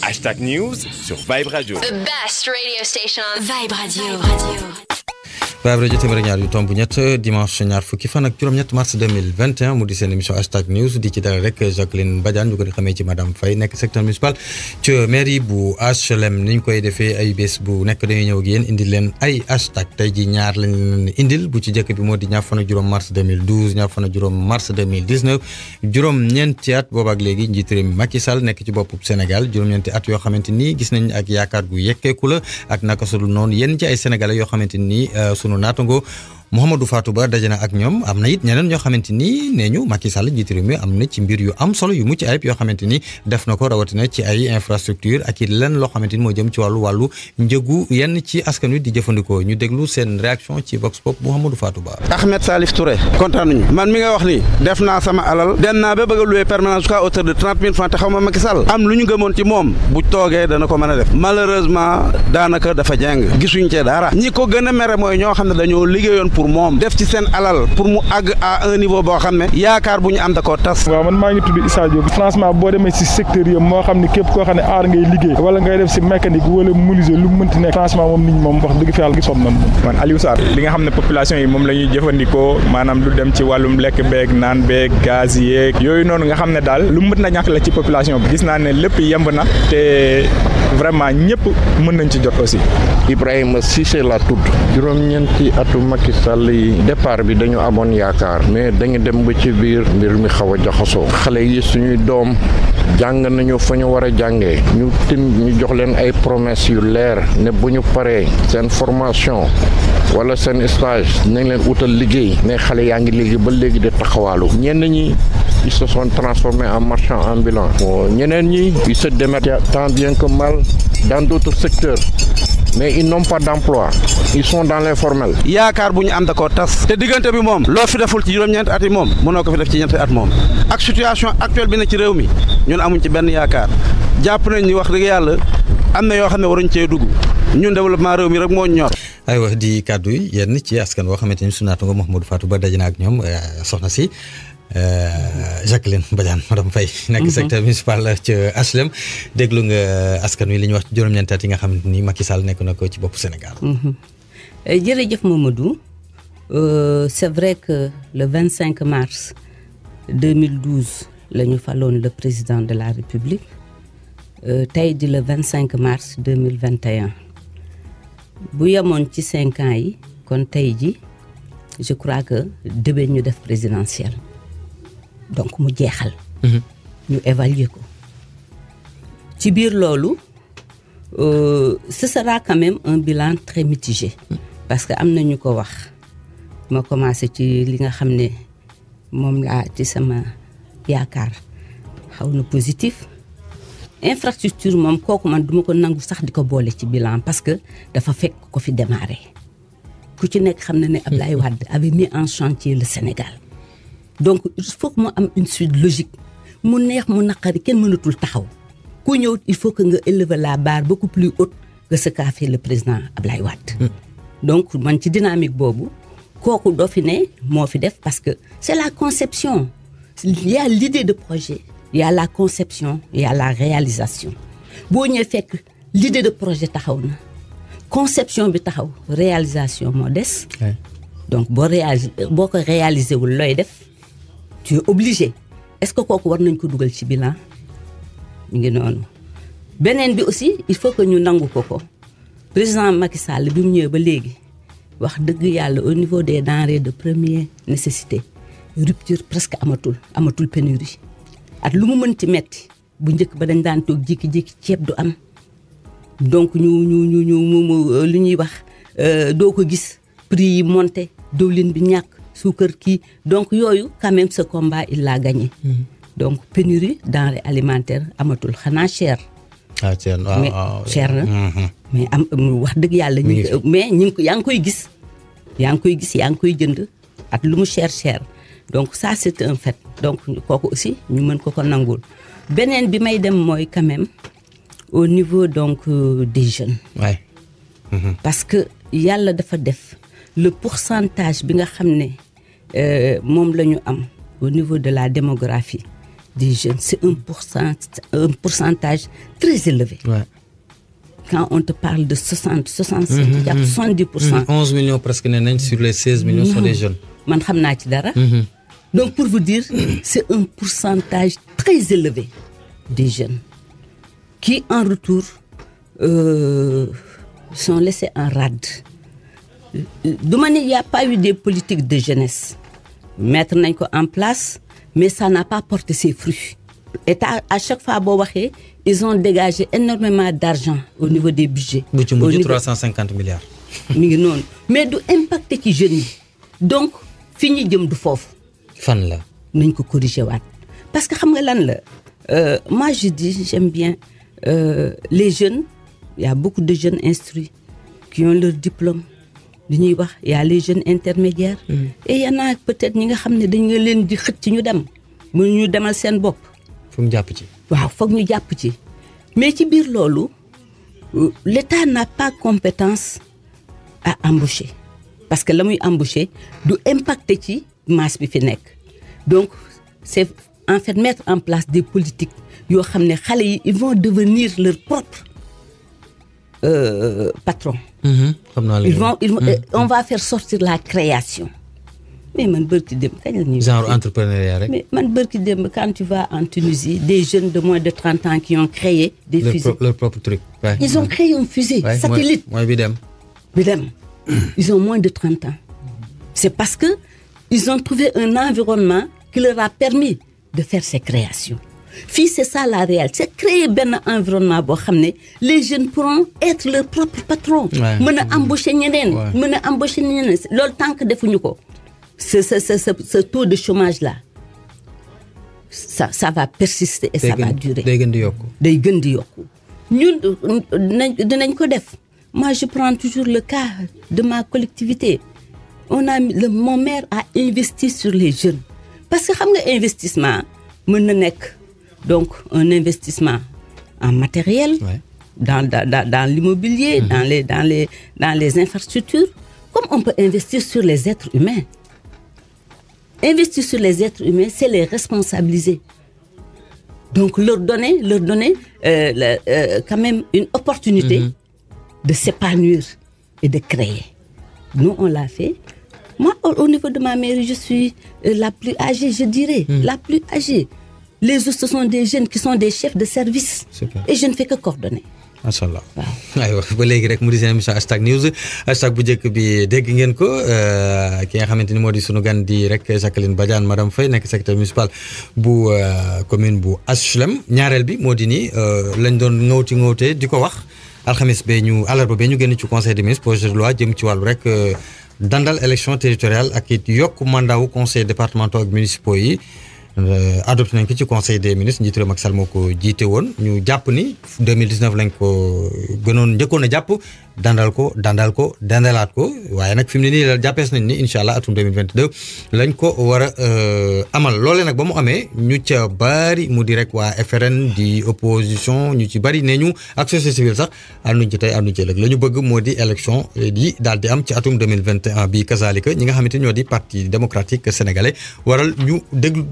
Hashtag News sur Vibe Radio. The best radio station on Vibe Radio. Vibe Radio téeméer ñaar yu tomb ñett dimanche ñaar fukki fan ak juróom-ñett mars 2021 mu di seen émission Hashtag News di ci dalal rek Jacqueline Badiane ñu ko di xamee ci madame Faye nekk secteur municipal ci mairie bu HLM ni ñu koy defee ay bés bu nekk dañuy ñëw ak yéen indil leen ay hashtag tey ji ñaar lañ leen indil bu ci jëkk bi moo di ñaar fan ak juróom mars 2012 ñaar fan ak juróom mars 2019 juróom-ñeenti at boobaak léegi njiitu réew mi Macky Sall nekk ci boppu Sénégal juróom-ñeenti at yoo xamante ni gis nañ ak yaakaar gu yekkeeku la ak naka sudul noonu yenn ci ay sénégalais yoo xamante ni sunu naatango Mouhamadou Fatou Ba daje na ak ñoom am na it ñeneen ñoo xamante ni nee ñu Macky Sall njiitu réew mi am na ci mbir yu am solo yu mucc ayib yoo xamante ni def na ko rawatina ci ay infrastructure ak it lenn loo xamante ni moo jëm ci wàllu njëgu yenn ci askan wi di jëfandikoo ñu déglu seen réaction ci Vox Pop Mouhamadou Fatou Ba. Ahmed Salif Touré kontaan nañu man mi nga wax ni def naa sama alal dem naa ba bëgg a louer permanence jusqu'à hauteur de 30 000 francs te xaw ma Macky Sall am lu ñu gëmoon ci moom bu toogee dana ko mën a def malheureusement daanaka dafa jeng gisuñ ci dara ñi ko gën a mere mooy ñoo xam ne dañoo liggéeyoon pour moom def ci seen alal pour mu àgg à un niveau boo xam ne yaakaar bu ñu am da koo tas. waaw man maa ngi tudd Issa Diop franchement boo demee si secteur yëpp moo xam ne képp koo xam ne aar ngay liggéey wala ngay def si mécanique wala menuisier lu mu mënti nekk franchement moom nit ñi moom wax dëgg fi yàlla gisoon nañ man Aliou Sarr li nga xam ne population yi moom la ñuy jëfandikoo maanaam lu dem ci wàllum lekk beeg naan beeg gaz yeeg yooyu noonu nga xam ne daal lu mën na ñàkk la ci population bi gis naa ne lépp yemb na te vraiment ñëpp mën nañ ci jot aussi. Ibrahima Cissé la tudd juróom-ñeenti atu Macky Sall yi départ bi dañu amoon yaakaar mais dañu dem ba ci biir mbir mi xaw a jaxasoo xale yi suñuy doom jàng nañu fa ñu war a jàngee ñu jox leen ay promesses yu leer ne bu ñu paree seen formation wala seen stage nañ leen utal liggéey mais xale yaa ngi léegi ba léegi de taxawaalu ñenn ñi ils se sont transformés en marchands ambulants ñeneen ñi ils se démettent tant bien que mal dans d'autres secteurs mais ils n'ont pas d'emploi ils sont dans l'informel. yaakaar bu ñu am da koo tas te diggante bi moom loo fi deful ci juróom-ñeenti at yi moom mënoo ko fi def ci ñeenti at moom ak situation actuelle bi ne ci réew mi ñun amuñ ci benn yaakaar jàpp nañ ni wax dëgg yàlla am na yoo xam ne waruñ cee dugg ñun développement réew mi rek moo ñor. aywa di kàddu yi yenn ci askan woo xamante ni sunu naataango Mouhamadou Fatou Ba daje na ak ñoom soxna si Jacqueline Badiane madame Faye nekk secteur municipal ci HLM déglu nga askan wi li ñu wax ci juróom-ñeenti at yi nga xam ni Macky Sall nekk na ko ci boppu Sénégal. jërëjëf Mamadou c'est vrai que le 25 mars 2012 la ñu faloon le président de la République tey di le 25 mars 2021 bu yemoon ci 5 ans yi kon tey ji je crois que déwén ñu def présidentielle donc mu jeexal. ñu évaluer ko ci biir loolu ce sera quand même un bilan très mitigé parce que am na ñu ko wax ma commencé ci li nga xam ne moom laa ci sama yaakaar xaw na positif infrastructure moom kooku man duma ko nangu sax di ko boole ci bilan parce que dafa fekk ko fi démarré ku ci nekk xam na ne Abdoulaye Wade avait mis en chantier le Sénégal donc il faut que mu am une suite logique mu neex mu naqari kenn mënatul taxaw ku ñëw il faut que nga élever la barre beaucoup plus haute que ce qu'a fait le président Abdoulaye Wade. donc man ci dynamique boobu kooku doo fi ne moo fi def parce que c'est la conception il y a l'idée de projet il y a la conception il y a la réalisation boo ñëwee fekk l'idée de projet taxaw na conception bi taxaw réalisation moo des. donc boo ko réaliser wul looy def. tu es obligé est-ce que kooku war nañ ko dugal ci bilan mi ngi noonu beneen bi aussi il faut que ñu nangu ko président Macky Sall bi mu ñëwee ba léegi wax dëgg yàlla au niveau des denrées de première nécessité rupture presque amatul pénurie at lu mu mënti metti bu njëkk ba dañ daan toog jékki-jékki ceeb du am donc ñu lu ñuy wax doo ko gis prix yi monté diwlin bi ñàkk suukar kii donc yooyu quand même ce combat il l'a gagné. donc pénurie denrées alimentaires amatul xanaa cher. mais cher na. mais am wax dëgg yàlla. mais yaa ngi koy gis. yaa ngi koy jënd ak lu mu cher. donc ça c'est un fait donc kooku aussi ñu mën ko nangul beneen bi may dem mooy quand même au niveau donc des jeunes. Ouais. parce que yàlla dafa def le pourcentage bi nga xam ne moom la ñu am au niveau de la démographie des jeunes, c'est un pourcentage très élevé. Ouais. Quand on te parle de 60, 65, 70%. 11 millions presque sur les 16 millions sont des jeunes. Man xam naa ci dara. Donc pour vous dire, c'est un pourcentage très élevé des jeunes qui en retour sont laissés en rade. De manière, il n'y a pas eu des politiques de jeunesse. Mettre nañ ko en place, mais ça n'a pas porté ses fruits. Et à chaque fois, ils ont dégagé énormément d'argent au niveau des budgets. Au niveau 350 milliards. Mais du impacté ci jeunes yi. Donc, fini jëm du fofu. Fan la. Nañ ko corriger waat. Parce que xam nga lan la moi je dis, j'aime bien les jeunes, il y a beaucoup de jeunes instruits qui ont leur diplôme. Il y a les jeunes intermédiaires. Et il y en a peut-être ñi nga xamné dañ nga leen di xëc ci ñu dem. Mënu ñu demal seen bopp. Faut ñu japp ci. Waaw, foog ñu japp ci. Mais ci biir loolu, l'État n'a pas compétence à embaucher. Parce que la muy embaucher du impacter ci masse bi fi nekk. Donc, c'est en fait mettre en place des politiques yoo xam ne xale yi ils vont devenir leur propre patron. On va faire sortir la création. Mais man bërki dem kañ la ñuy genre entrepreneuriat rek. Mais man bërki dem quand tu vas en Tunisie, des jeunes de moins de 30 ans qui ont créé des fusées. Leur propre truc. Ouais. Ils ont créé une fusée satellite. Moi bidem. Ils ont moins de 30 ans. C'est parce que ils ont trouvé un environnement qui leur a permis de faire ces créations. Fille, c'est ça la réalité. C'est créer un environnement où les jeunes pourront être leurs propres patrons. Ils embaucher ñeneen. Embaucher ñeneen. Le temps que defuñu ko. Ce taux de chômage-là, ça va persister et ça va durer. Day gën di yokku. Ñun dinañ ko def. Moi, je prends toujours le cas de ma collectivité. Mon maire a investi sur les jeunes. Parce que xam nga investissement mën na nekk donc un investissement en matériel, dans l'immobilier, dans les infrastructures, comme on peut investir sur les êtres humains. Investir sur les êtres humains, c'est les responsabiliser. Donc leur donner quand même une opportunité de s'épanouir et de créer. Nous, on l'a fait. Moi, au niveau de ma mairie, je suis la plus âgée, je dirais. La plus âgée. Les autres, ce sont des jeunes qui sont des chefs de service. Super. Et je ne fais que coordonner. Machallah. aywa ba léegi rek mu di seen émission hashtag news hashtag bu njëkk bi dégg ngeen ko ki nga xamante ni moo di sunu gan di rek Jacqueline Badiane madame Faye nekk secrétaire municipal bu commune bu HLM ñaareel bi moo di ni lañ doon ŋawtee di ko wax alxamis bee ñu àllarba bee ñu génn ci conseil des ministres projet de loi jëm ci wàllu rek dandal élection territoriale ak it yokk mandat wu conseil départementaux ak municipaux yi adopté nañ ko ci conseil des ministres njiitu réew Macky Sall moo ko jiite woon ñu jàpp ni 2019 lañ ko gënoon njëkkoon a jàpp dandalaat ko waaye nag fi mu ne nii la jàppees nañ ni incha allah atum 2022 lañ ko war a amal loolee nag ba mu amee ñu ca bari mu di rek waa FRN di opposition ñu ci bari ne ñu ak société civile sax ànduñ ci tey ànduñ ci ëllëg la ñu bëgg moo di élection yi daal di am ci atum 2021 bi kazalika ñi nga xamante ñoo di parti démocratique sénégalais waral ñu déglu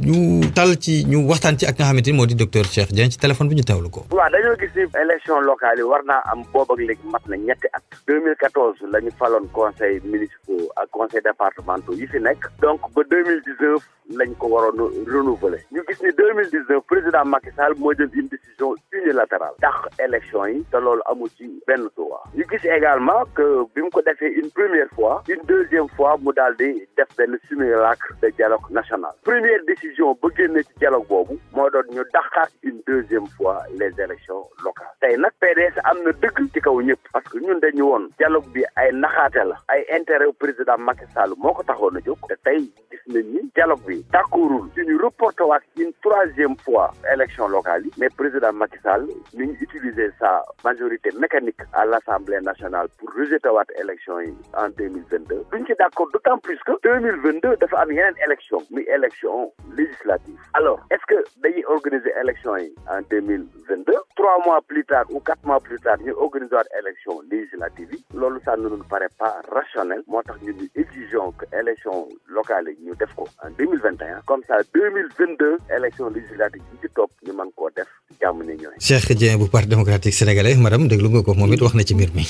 ñu waxtaan ci ak nga xamante ni moo di docteur Cheikh Dieng ci téléphone bi ñu teewlu ko. waaw dañoo gis ni élection locale yi war naa am boobu ak léegi mat na ñetti at 2014 la ñu faloon conseil municipaux ak conseil départementaux yi fi nekk donc ba 2019 lañ ko waroon renouveler ñu gis ni 2019 président Macky Sall moo jël une décision unilatérale tax élection yi te loolu amul ci benn droit ñu gis également que bi mu ko defee une première fois une deuxième fois mu daal di def benn simulacre de dialogue national première décision ba génne ci dialogue boobu moo doon ñu dàqaat une deuxième fois les élections locales tey nag PDS am na dëgg ci kaw ñëpp parce que ñun dañu woon dialogue bi ay naxaate la ay intérêt président Macky Sall moo ko taxoon a jóg te tey gis nañ ni dialogue bi d'accordul suñu reporté waat une troisième fois élection locale yi mais président Macky Sall mi ngi utiliser sa majorité mécanique à l'Assemblée nationale pour rejeter waat élection yi en 2022 duñ ci d'accord d'autant plus que 2022 dafa am yeneen élection muy élection législative législatives. Alors, est-ce que dañuy organiser élection yi en 2022 3 mois plus tard ou 4 mois plus tard ñu organiser waat élection législative yi loolu ça ne nous paraît pas rationnel moo tax ñu exigeons que élection locale yi ñu def ko en 2021 comme ça 2022 élection législative yi ci topp ñu mën koo def jàmm ni ñooy. Cheikh Dieng bu Parti démocratique sénégalais madame déglu nga ko moom it wax na ci mbir mi.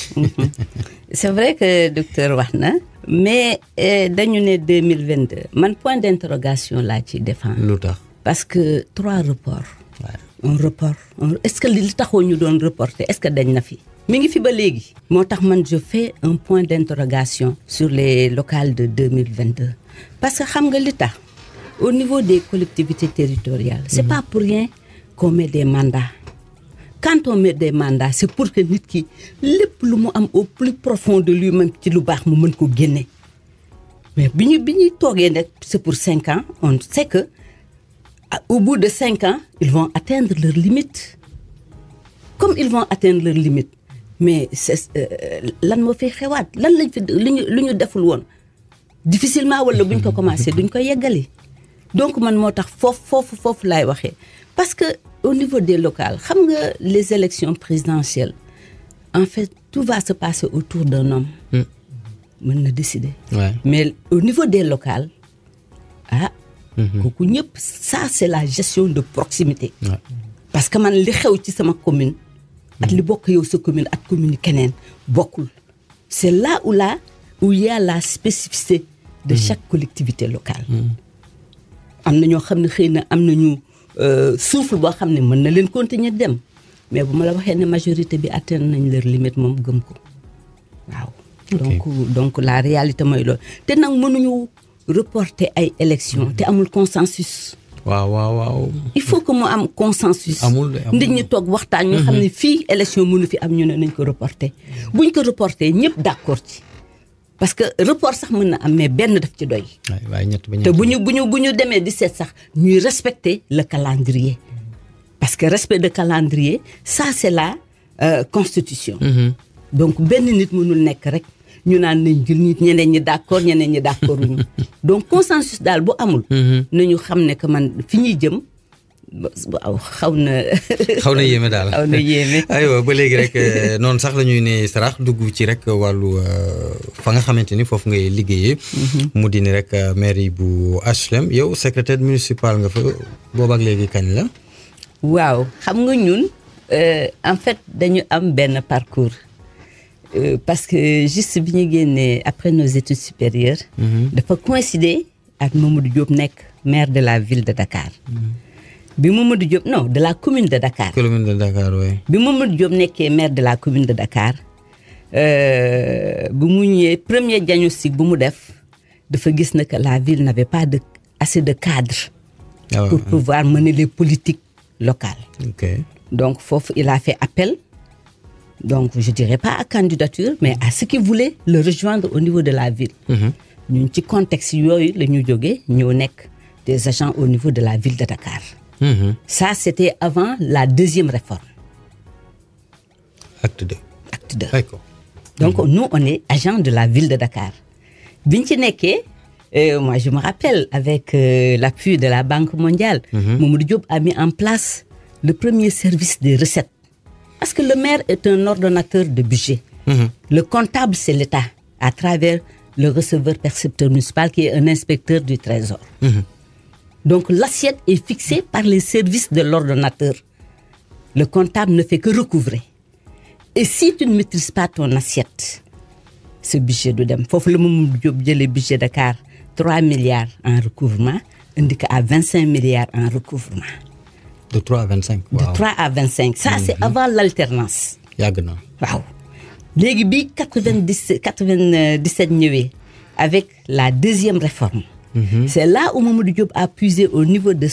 C'est vrai que docteur wax na mais dañu ne 2022 man point d'interrogation laa ci défendre. lu tax parce que 3 reports. un report est-ce que li taxoo ñu doon reporter est-ce que dañ na fi. mi ngi fi ba léegi. moo tax man je fais un point d'interrogation sur les locales de 2022 parce que xam nga li tax au niveau des collectivités territoriales. c'est pas pour rien qu'on met des mandats. Quand on met des mandats c'est pour que nit ki lépp lu mu am au plus profond de lui-même ci lu baax mu mën ko génne mais bi ñuy toogee nag c'est pour 5 ans on sait que au bout de 5 ans ils vont atteindre leurs limites comme ils vont atteindre leurs limites mais c'est lan moo fi xewaat lan lañ fi lu ñu deful woon difficilement wala buñ ko commencé duñ ko yeggali donc man moo tax foofu laay waxee parce que au niveau des locales xam nga les élections présidentielles en fait tout va se passer autour d'un homme mën na décider mais au niveau des locales kooku ñëpp ça c'est la gestion de proximité parce que man li xew ci sama commune ak li bokk yow sa commune ak commune keneen bokkul c'est là où il y a la spécificité de chaque collectivité locale am na ñoo xam ne xëy na am nañu souffle boo xam ne mën na leen continuer dem mais bu ma la waxee ne majorité bi atteindre nañ leur limite moom gëm ko waaw donc la réalité mooy loolu te nag mënuñu reporter ay élections te amul consensus waaw il faut que mu am consensus amul nit ñi toog waxtaan ñu xam ne fii élection mënu fi am ñu ne nañ ko reporter buñ ko reporter ñëpp d'accord ci parce que report sax mën na am mais benn daf ci doy te bu ñu demee di seet sax ñuy respecter le calendrier parce que respect de calendrier ça c'est la constitution donc benn nit mënul nekk rek ñu naan nañ jël nit ñeneen ñi d'accord uñu donc consensus daal bu amul nañu xam ne que man fi ñuy jëm waaw xaw na yéeme daal xaw na yéeme aywa ba léegi rek noonu sax la ñuy ne sarax dugg ci rek wàllu fa nga xamante ni foofu ngay liggéeyee mu di ni rek mairie bu HLM yow secrétaire municipal nga fa boobaak léegi kañ la waaw xam nga ñun en fait dañu am benn parcours parce que juste bi ñu génnee après nos études supérieures dafa coïncider ak Mamadou Diop nekk maire de la ville de Dakar bi Mamadou Diop non de la commune de Dakar. commune de Dakar oui. bi Mamadou Diop nekkee maire de la commune de Dakar bu mu ñëwee premier diagnostic bu mu def dafa gis na que la ville n'avait pas assez de cadres. pour pouvoir mener les politiques locales. Donc foofu il a fait appel donc je dirais pas à candidature mais à ceux qui voulaient le rejoindre au niveau de la ville. ñun ci contexte yooyu la ñu jógee ñoo nekk des agents au niveau de la ville de Dakar. Ça c'était avant la deuxième réforme. Acte 2. D'accord. Donc nous on est agents de la ville de Dakar. biñ ci nekkee moi je me rappelle avec l'appui de la Banque mondiale. Mamadou Diop a mis en place le premier service des recettes. Parce que le maire est un ordonnateur de budget. Le comptable c'est l'État à travers le receveur percepteur municipal qui est un inspecteur du trésor. Donc l'assiette est fixée par les services de l'ordonnateur. Le comptable ne fait que recouvrer. Et si tu ne maîtrises pas ton assiette, ce budget du dem foofu la Mamadou Diop jëlee budget Dakar 3 milliards en recouvrement indi ko à 25 milliards en recouvrement. De 3 à 25. Wow. De 3 à 25. Ça c'est avant l'alternance. Yàgg na. Waaw léegi bi 97 ñëwee avec la deuxième réforme. C'est là où Mamadou Diop a puisé au niveau de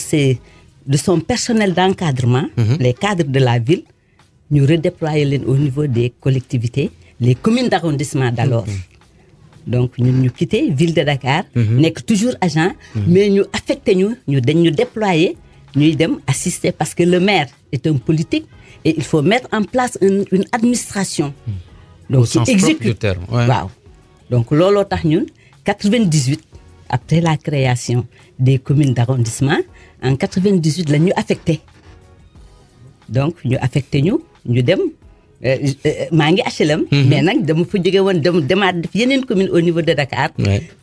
son personnel d'encadrement, les cadres de la ville, ñu redéployer leen au niveau des collectivités, les communes d'arrondissement d'alors. Donc ñun ñu quitté ville de Dakar, nekk toujours agent, mais ñu affecté ñu déployer, ñuy dem assister parce que le maire est un politique et il faut mettre en place une administration. Donc au sens propre du terme. Waaw. Donc looloo tax ñun 98 après la création des communes d'arrondissement, en 98 la ñu affecté donc ñu affecté ñu dem maa ngi HLM. mais nag dama fa jóge woon demaat def yeneen commune au niveau de Dakar.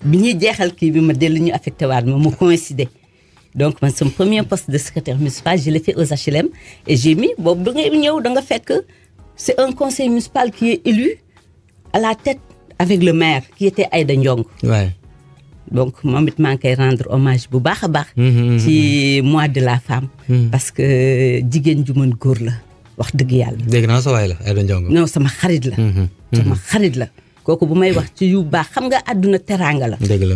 bi ñuy jeexal kii bi ma dellu ñu affecté waat ma mu coïncider. donc man sama premier poste de secrétaire municipal je l'ai fait aux HLM et j'ai mis boobu da ngay ñëw da nga fekk c'est un conseil municipal qui est élu à la tête avec le maire qui était Aïda Ndiong. donc moom it maa ngi koy rendre hommage bu baax a baax. ci mois de la femme. parce que jigéen ju mën góor la wax dëgg yàlla. dégg naa sa waay la Aïda Ndiong. non sama xarit la. sama xarit la kooku bu may wax ci yu baax xam nga àdduna teraanga la. dëgg la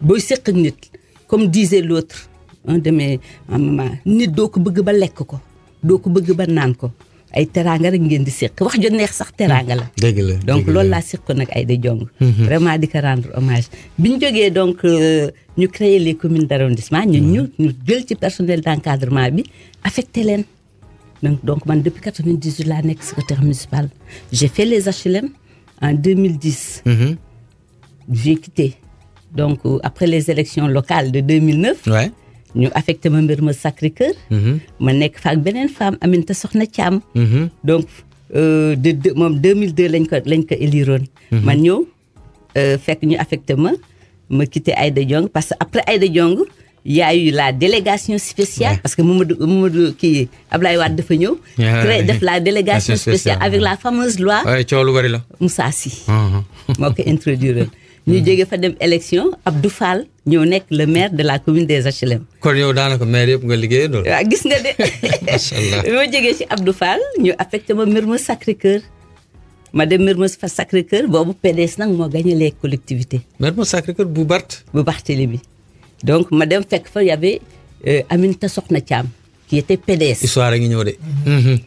booy seq ak nit comme disait l'autre un de mes mamans nit doo ko bëgg ba lekk ko doo ko bëgg ba naan ko ay teraanga rek ngeen di seq wax jo neex sax teraanga la. dëgg la donc loolu laa seq ko nag Aïda Ndiong. vraiment di ko rendre hommage bi ñu jógee donc ñu créer les communes d'arrondissement ñu jël ci personnel d'encadrement bi affecté leen. donc man depuis 98 laa nekk secrétaire municipal j'ai fait les HLM en 2010. j'ai quitté donc après les élections locales de 2009. ñu affecté ma mbir ma Sacré-Cœur. ma nekk fa ak beneen femme Aminata Soxna Thiam. donc moom 2002 lañ ko éliroon. man ñëw fekk ñu affecté ma quitté Aïda Ndiong parce que après Aïda Ndiong y a eu la délégation spéciale. parce que Mamadou kii Ablaye Wade dafa ñëw. def la délégation spéciale avec la fameuse loi. coow lu bari la. Moussa Sy. moo ko introduire. ñu jóge fa dem élection Abdou Fall ñëw nekk le maire de la commune des HLM. kon yow daanaka maire yëpp nga liggéey doon. waaw gis nga de. macha allah bi ma jógee ci Abdou Fall ñu affecté ma Mermoz Sacré-Cœur ma dem Mermoz Sacré-Cœur boobu PDS nag moo gagné les collectivités. Mermoz Sacré-Cœur bu Barthélémy. donc ma dem fekk fa y avait Aminata Soxna Thiam qui était PDS. histoire a ngi ñëw de.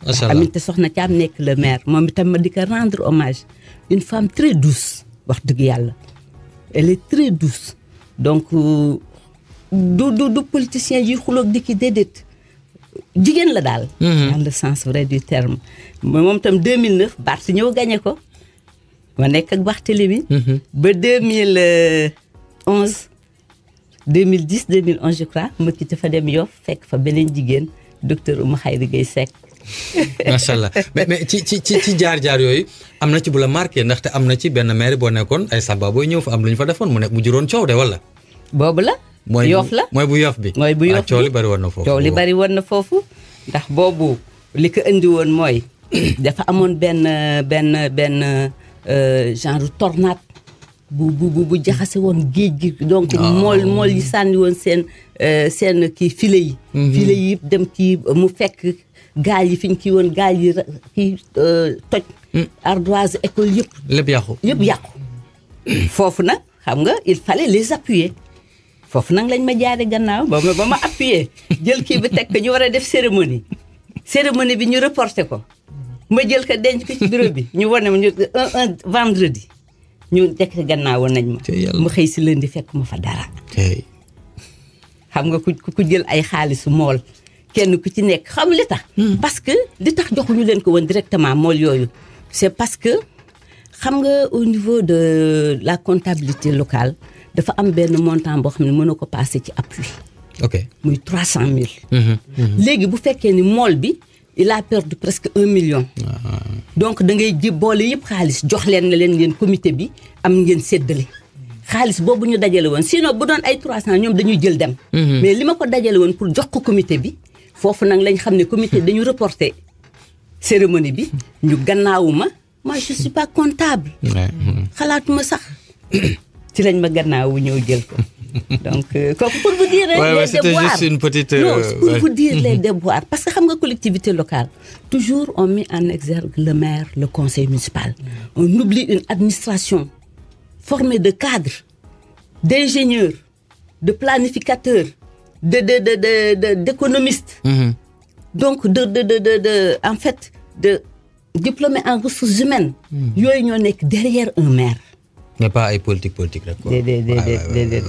macha allah Aminata Soxna Thiam nekk le maire moom itam ma di ko rendre hommage une femme très douce wax dëgg yàlla. elle est très douce donc du politicien yi xuloog di ki déedéet jigéen la daal. dans le sens vrai du terme. moom itam 2009 Barth ñëw gagné ko ma nekk ak Barthélémy. ba 2011 2011 je crois ma quitté fa dem Yoff fekk fa beneen jigéen docteur Oumou Khayri Gueye Seck. macha allah mais ci jaar-jaar yooyu am na ci bu la marqué ndaxte am na ci benn maire boo nekkoon ay samba booy ñëw fa am lu ñu fa defoon mu juróon coow de wala. boobu la. Yoff la mooy bu Yoff bi. mooy bu Yoff bi coow li bari woon na foofu. coow li bari woon na foofu ndax boobu li ko indi woon mooy dafa amoon benn genre tornade bu jaxase woon géej gi. donc mool yi sànni woon seen kii file yi. file yi yëpp dem kii mu fekk. gaal yi fi ñu kii woon gaal yi kii toj. ardoise école yëpp. lépp yàqu. foofu nag xam nga il fallait les appuyer foofu nag lañ ma jaare gannaaw ba ma appuyer jël kii bi teg ko ñu war a def cérémonie bi ñu reporté ko ma jël ko denc ko ci bureau bi ñu wane ma ñu un vendredi ñu teg gannaaw nañ ma. mu xëy si lundi fekk ma fa dara. xam nga ku jël ay xaalisu mool. kenn ku ci nekk xam li tax. parce que li tax joxuñu leen ko woon directement mool yooyu. c'est parce que xam nga au niveau de la comptabilité locale dafa am benn montant boo xam ne mënoo ko passer ci appui. ok muy 300 000. léegi bu fekkee ni mool bi il a perdu presque 1 million. donc da ngay ji boole yëpp xaalis jox leen ne leen ngeen comité bi am ngeen séddale. xaalis boobu ñu dajale woon sinon bu doon ay 300 ñoom dañuy jël dem. mais li ma ko dajale woon pour jox ko comité bi. foofu nag lañ xam ne comité dañu reporter cérémonie bi ñu gannaawuma moi je suis pas comptable. xalaatuma sax ci lañ ma gannaawu ñëw jël ko donc kooku pour vous dire. les c'était déboires juste une petite. non pour vous dire les déboires parce que xam nga collectivité locale toujours on met en exergue le maire le conseil municipal. on oublie une administration formée de cadres d'ingénieurs de planificateurs. d'économistes. donc en fait de diplômés en ressources humaines. yooyu ñoo nekk derrière un maire. mais pas ay politique rek. déedéet.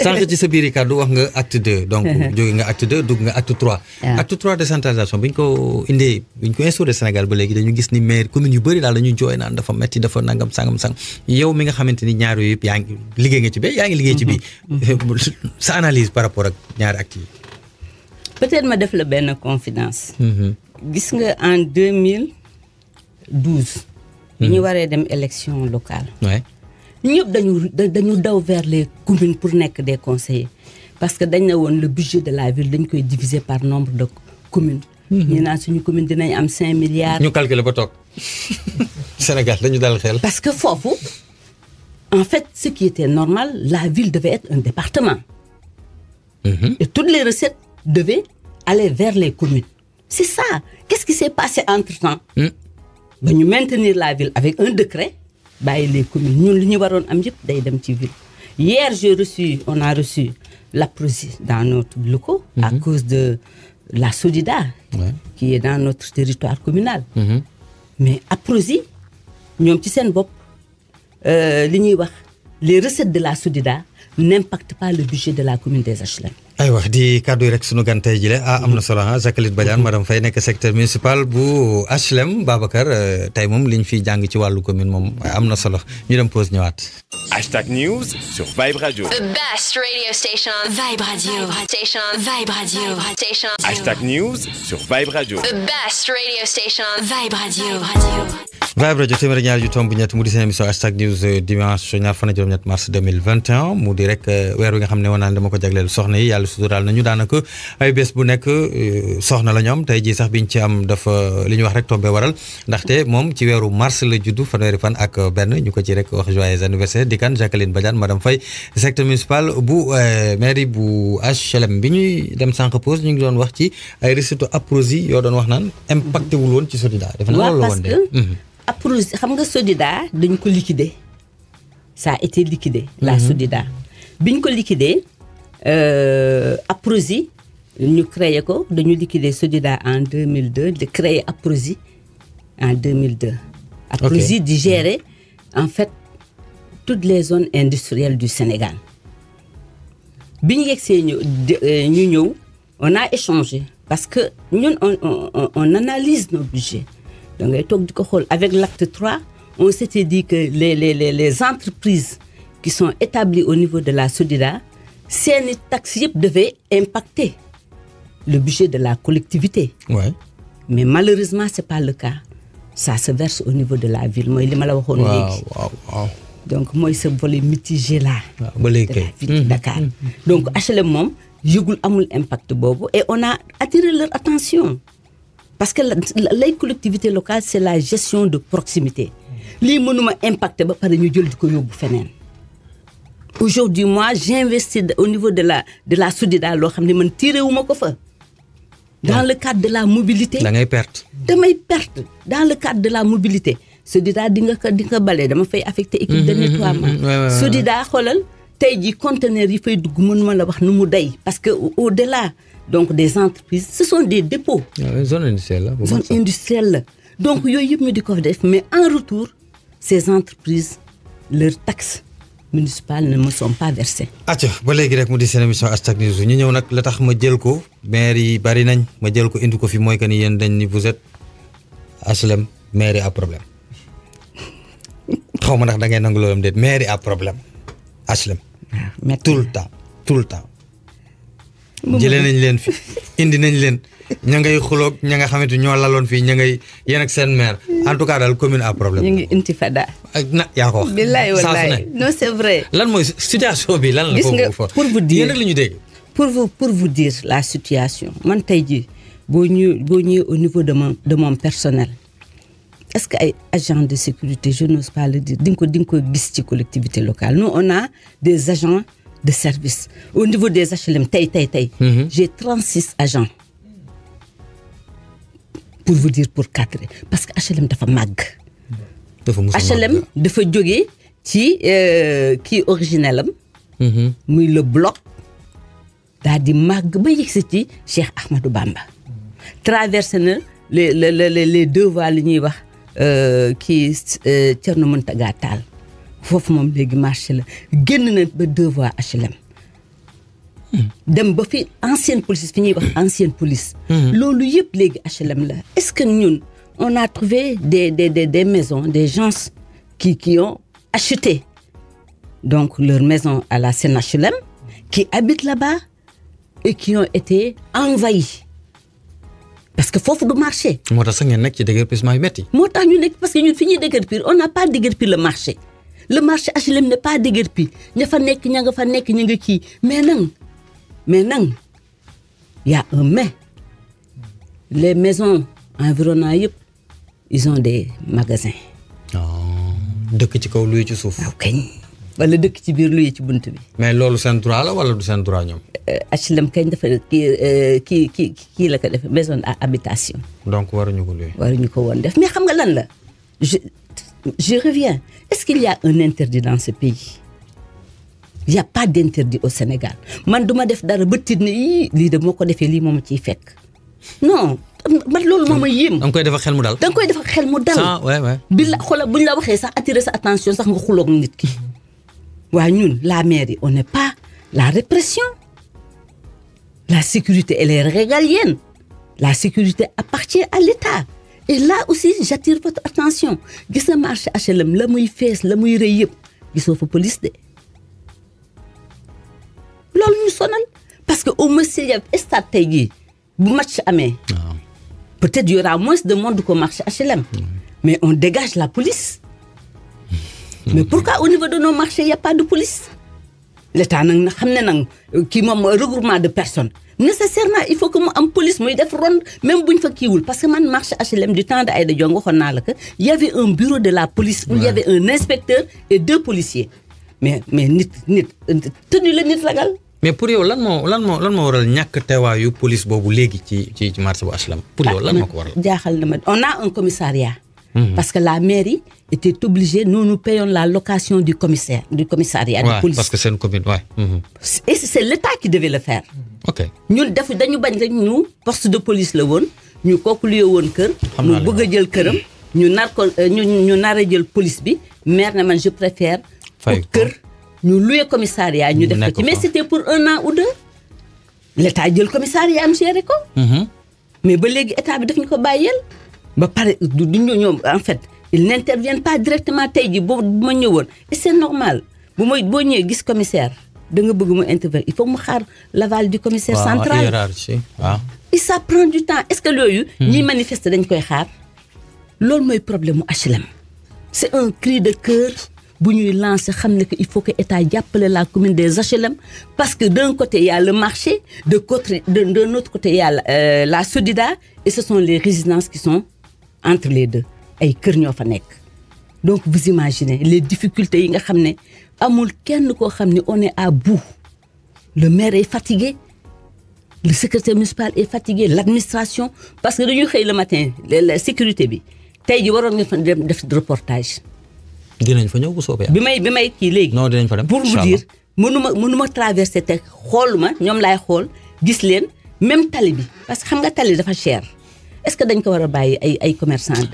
sànq ci sa biir kàddu wax nga acte 2 donc jóge nga acte 2 dugg nga acte 3. acte 3 décentralisation bi ñu ko indee bi ñu ko instauré Sénégal ba léegi dañu gis ni maire commune yu bëri daal dañuy jooy naan dafa metti dafa nangam sangam yow mi nga xamante ni ñaar yooyu yëpp yaa ngi liggéey nga ci bii yaa ngi liggéey ci bii. sa analyse par rapport ak ñaari actes yi. peut-être ma def la benn confidence. gis nga en 2012. bi ñu waree dem élection locale. ñëpp dañu daw vers les communes pour nekk des conseillers parce que dañ ne woon le budget de la ville dañ koy diviser par nombre de communes. ñu naan suñu commune dinañ am 5 milliards. ñu calculer ba toog Sénégal dañu dal xel. parce que foofu en fait ce qui était normal la ville devait être un département. Et toutes les recettes devaient aller vers les communes. C'est ça. Qu'est-ce qui s'est passé entre-temps? ba ñu maintenir la ville avec un décret bàyyi les communes ñun li ñu waroon am yëpp day dem ci ville. Hier on a reçu l'APROSI dans notre locaux à cause de la SODIDA qui est dans notre territoire communal. Mais APROSI ñoom ci seen bopp li ñuy wax les recettes de la SODIDA n'impactent pas le budget de la commune des HLM. aywa di kàddu yi rek sunu gan tey jile am na solo Jacqueline Badiane madame Faye nekk secteur municipal bu HLM Babacar tey moom liñ fiy jàng ci wàllu commune moom am na solo ñu dem pause ñëwaat. Hashtag News sur Vibe Radio. The best radio station on Vibe Radio. Station on Vibe Radio. Station. Hashtag News sur Vibe Radio. The best radio station on Vibe Radio. Vibe Radio téeméer ñaar yu tomb ñett mu di seen émission Hashtag News dimanche ñaar fan ak juróom-ñett mars 2021 mu di rek weer wi nga xam ne woon naa dama ko jagleel soxna yi yàlla suturaal nañu daanaka ay bés bu nekk soxna la ñoom tey jii sax biñ ci am dafa li ñu wax rek tombé waral ndaxte moom ci weeru mars la juddu fanweeri fan ak benn ñu ko ci rek wax joyeux anniversaire di kan Jacqueline Badiane madame Faye secteur municipal bu mairie bu HLM bi ñuy dem sànq pause ñu ngi doon wax ci ay résultats APROSI yoo doon wax naan impacté wul woon ci SODIDA. defe naa loolu la woon de APROSI xam nga SODIDA dañ ko liquider ça a été liquidé la SODIDA biñ ko liquider APROSI ñu créé ko dañu liquider SODIDA en 2002 de créer APROSI en 2002. APROSI di gérer en fait toutes les zones industrielles du Sénégal bi ñu yegsee ñu ñëw on a échangé parce que ñun on analyse nos budgets da ngay toog di ko xool avec l'acte 3 on s'était dit que les entreprises qui sont établies au niveau de la SODIDA seeni taxes yëpp devaient impacter le budget de la collectivité. Mais malheureusement c'est pas le cas ça se verse au niveau de la ville mooy li ma la waxoon léegi. Donc mooy ce volet mitigé là de la ville de Dakar. Donc HLM moom yëgul amul impact boobu et on a attiré leur attention parce que les collectivités locales c'est la gestion de proximité lii mënuma impacter ba pare ñu jël di ko yóbbu feneen. Aujourd'hui moi j'investis au niveau de la SODIDA loo xam ne man tiré wu ma ko fa. Dans le cadre de la mobilité. da ngay perte. damay perte dans le cadre de la mobilité SODIDA di nga bale dama fay affecté équipe de nettoiement. SODIDA xoolal tey jii conteneurs yi fay dugg mënuma la wax nu mu day parce que au-delà donc des entreprises ce sont des dépôts. zone industrielle la. zone industrielle la donc yooyu yëpp ñu di ko def mais en retour ces entreprises leurs taxes municipales ne me sont pas versées. acca ba léegi rek mu di seen émission Hashtag News ñu ñëw nag la tax ma jël ko maire yi bari nañ ma jël ko indi ko fi mooy que ni yéen dañ ni vous êtes HLM maire yi à problème xaw ma ndax da ngay nangu loolu déet maire yi à problème HLM. tout le temps. jëlee nañ leen fi indi nañ leen ña ngay xuloog ña nga xamante ñoo laloon fii ña ngay yéen ak seen maire en tout cas daal commune à problème. ñu ngi intifada. na yaa ko wax. billaay wallaay non c'est vrai. lan mooy situation bi lan la. gis nga pour vous dire yéen rek la ñu dégg. pour vous dire la situation man tey jii boo ñëwee au niveau de mon personnel est-ce que ay agents de sécurité je n'ose pas le dire di nga ko gis ci collectivité locale nous on a des agents de service au niveau des HLM tey j'ai 36 agents pour vous dire pour cadrer parce que HLM dafa màgg. HLM dafa jógee ci kii originel am. muy le bloc daal di màgg ba yegsi ci Cheikh Ahmadou Bamba. traversé na les deux voies li ñuy wax kii Thierno Mountaga Tall foofu moom léegi marché la génn na ba deux voies HLM. dem ba fi ancienne police fi ñuy wax ancienne police. loolu yëpp léegi HLM la est-ce que ñun on a trouvé des maisons des gens qui ont acheté donc leur maison à la SENHLM qui habitent là-bas et qui ont été envahis parce que foofu du marché. moo tax sax ngeen nekk ci déguerpissement yu métti. moo tax ñu nekk parce que ñun fi ñuy déguerpir on n'a pas déguerpi le marché HLM n'est pas déguerpi ña fa nekk ña nga fa nekk ña nga kii mais nag y a un mais les maisons environnantes yëpp ils ont des magasins. dëkk ci kaw luy ci suuf. waaw kañ wala dëkk ci biir luy ci bunt bi. mais loolu seen droit la wala du seen droit ñoom. HLM kañ dafa kii la ko def maison à habitation. donc waruñu ko luy. waruñu ko woon def mais xam nga lan la je reviens est-ce qu'il y a un interdit dans ce pays? Il y a pas d'interdit au Sénégal man duma def dara ba tiit ne lii de moo ko defee lii moom ciy fekk non man loolu moo ma yéem. da nga koy defal xel mu dal. da nga koy defal xel mu dal. bi la xoolal buñ la waxee sax attirer sa attention sax nga xuloog nit ki. waa ñun la mairie on n'est pas la répression la sécurité elle est régalienne la sécurité appartient à l'État et là aussi j'attire votre attention gis nga marché HLM la muy fees la muy rëy yëpp gisoo fa police de loolu ñu sonal parce que au moins s'il y a stade tey jii bu match amee peut-être y aura moins de monde qu'au marché HLM mais on dégage la police mais pourquoi au niveau de nos marchés il y a pas de police l'État nag xam ne nag kii moom regroupement de personnes nécessairement il faut que mu am police muy def ronde même buñ fa kiiwul parce que man marché HLM du temps de Aïda Diong waxoon naa la que il y avait un bureau de la police où il y avait un inspecteur et 2 policiers mais nit tenu la nit ragal. mais pour yow lan moo waral ñàkk teewaayu police boobu léegi ci marché bu HLM. pour yow lan moo ko waral. jaaxal na ma on a un commissariat. Parce que la mairie était obligée nous payons la location du commissariat de police. Parce que c'est une commune et c'est l'État qui devait le faire. ok ñun dañu bañ rek ñu poste de police la woon ñu kooku luye woon kër. mu bëgg a jël këram ñu nar a jël police bi maire na man je préfère. fay kër ñu luye commissariat ñu def ko ci mais c'était pour 1 an ou 2 l'État jël commissariat am géré ko. mais ba léegi état bi daf ñu ko bàyyeel. ba pare du ñoom en fait ils n'interviennent pas directement tey jii boo ma ñëwoon et c'est normal boo ñëwee gis commissaire da nga bëgg mu intervenir il faut mu xaar l'aval du commissaire central. et ça prend du temps est-ce que loolu. ñiy manifester dañ koy xaar. loolu mooy problème mu HLM. c'est un cri de cœur bu ñuy lancer xam ne que il faut que état jàppale la commune des HLM parce que d'un côté il y a le marché d'un autre côté il y a la Sodida et ce sont les résidences qui sont entre les deux ay kër ñoo fa nekk donc vous imaginez les difficultés yi nga xam ne amul kenn koo xam ne on est à bout le maire est fatigué le secrétaire municipal est fatigué l'administration parce que dañuy xëy le matin la sécurité bi tey ji waroon nga fa dem def reportage. dinañ fa ñëw bu soobee. bi may kii léegi. non dinañ fa dem pour vous dire mënuma traverser te xooluma ñoom laay xool gis leen même tali bi parce que xam nga tali dafa cher. est-ce que dañ ko war a bàyyi ay commerçants.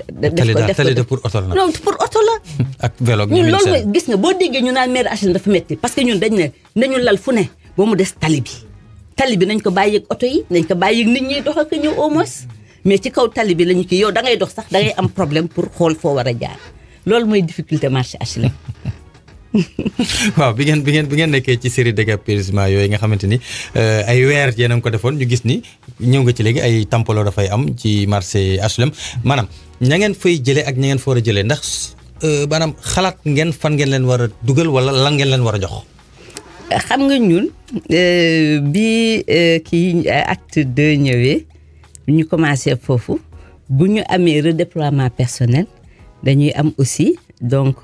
tali de pour oto la. non pour oto la. ak vélo ak ñun loolu mooy gis nga boo déggee ñu naan maire HLM dafa metti parce que ñun dañ ne nañu lal fu ne ba mu des tali bi nañ ko bàyyi ak oto yi nañ ko bàyyi ak nit ñi dox ak ñëw au moins mais ci kaw tali bi lañu kii yow da ngay dox sax da ngay am problème pour xool foo war a jaar loolu mooy difficulté marché HLM. waaw bi ngeen nekkee ci série déguerpissement yooyu nga xamante ni ay weer yéen a ngi ko defoon ñu gis ni ñëw nga ci léegi ay tampalo dafay am ci marché HLM maanaam ña ngeen fay jëlee ak ña ngeen fa war a jëlee ndax maanaam xalaat ngeen fan ngeen leen war a dugal wala lan ngeen leen war a jox. xam nga ñun bi kii acte 2 ñëwee ñu commencé foofu bu ñu amee redéploiement personnel dañuy am aussi donc.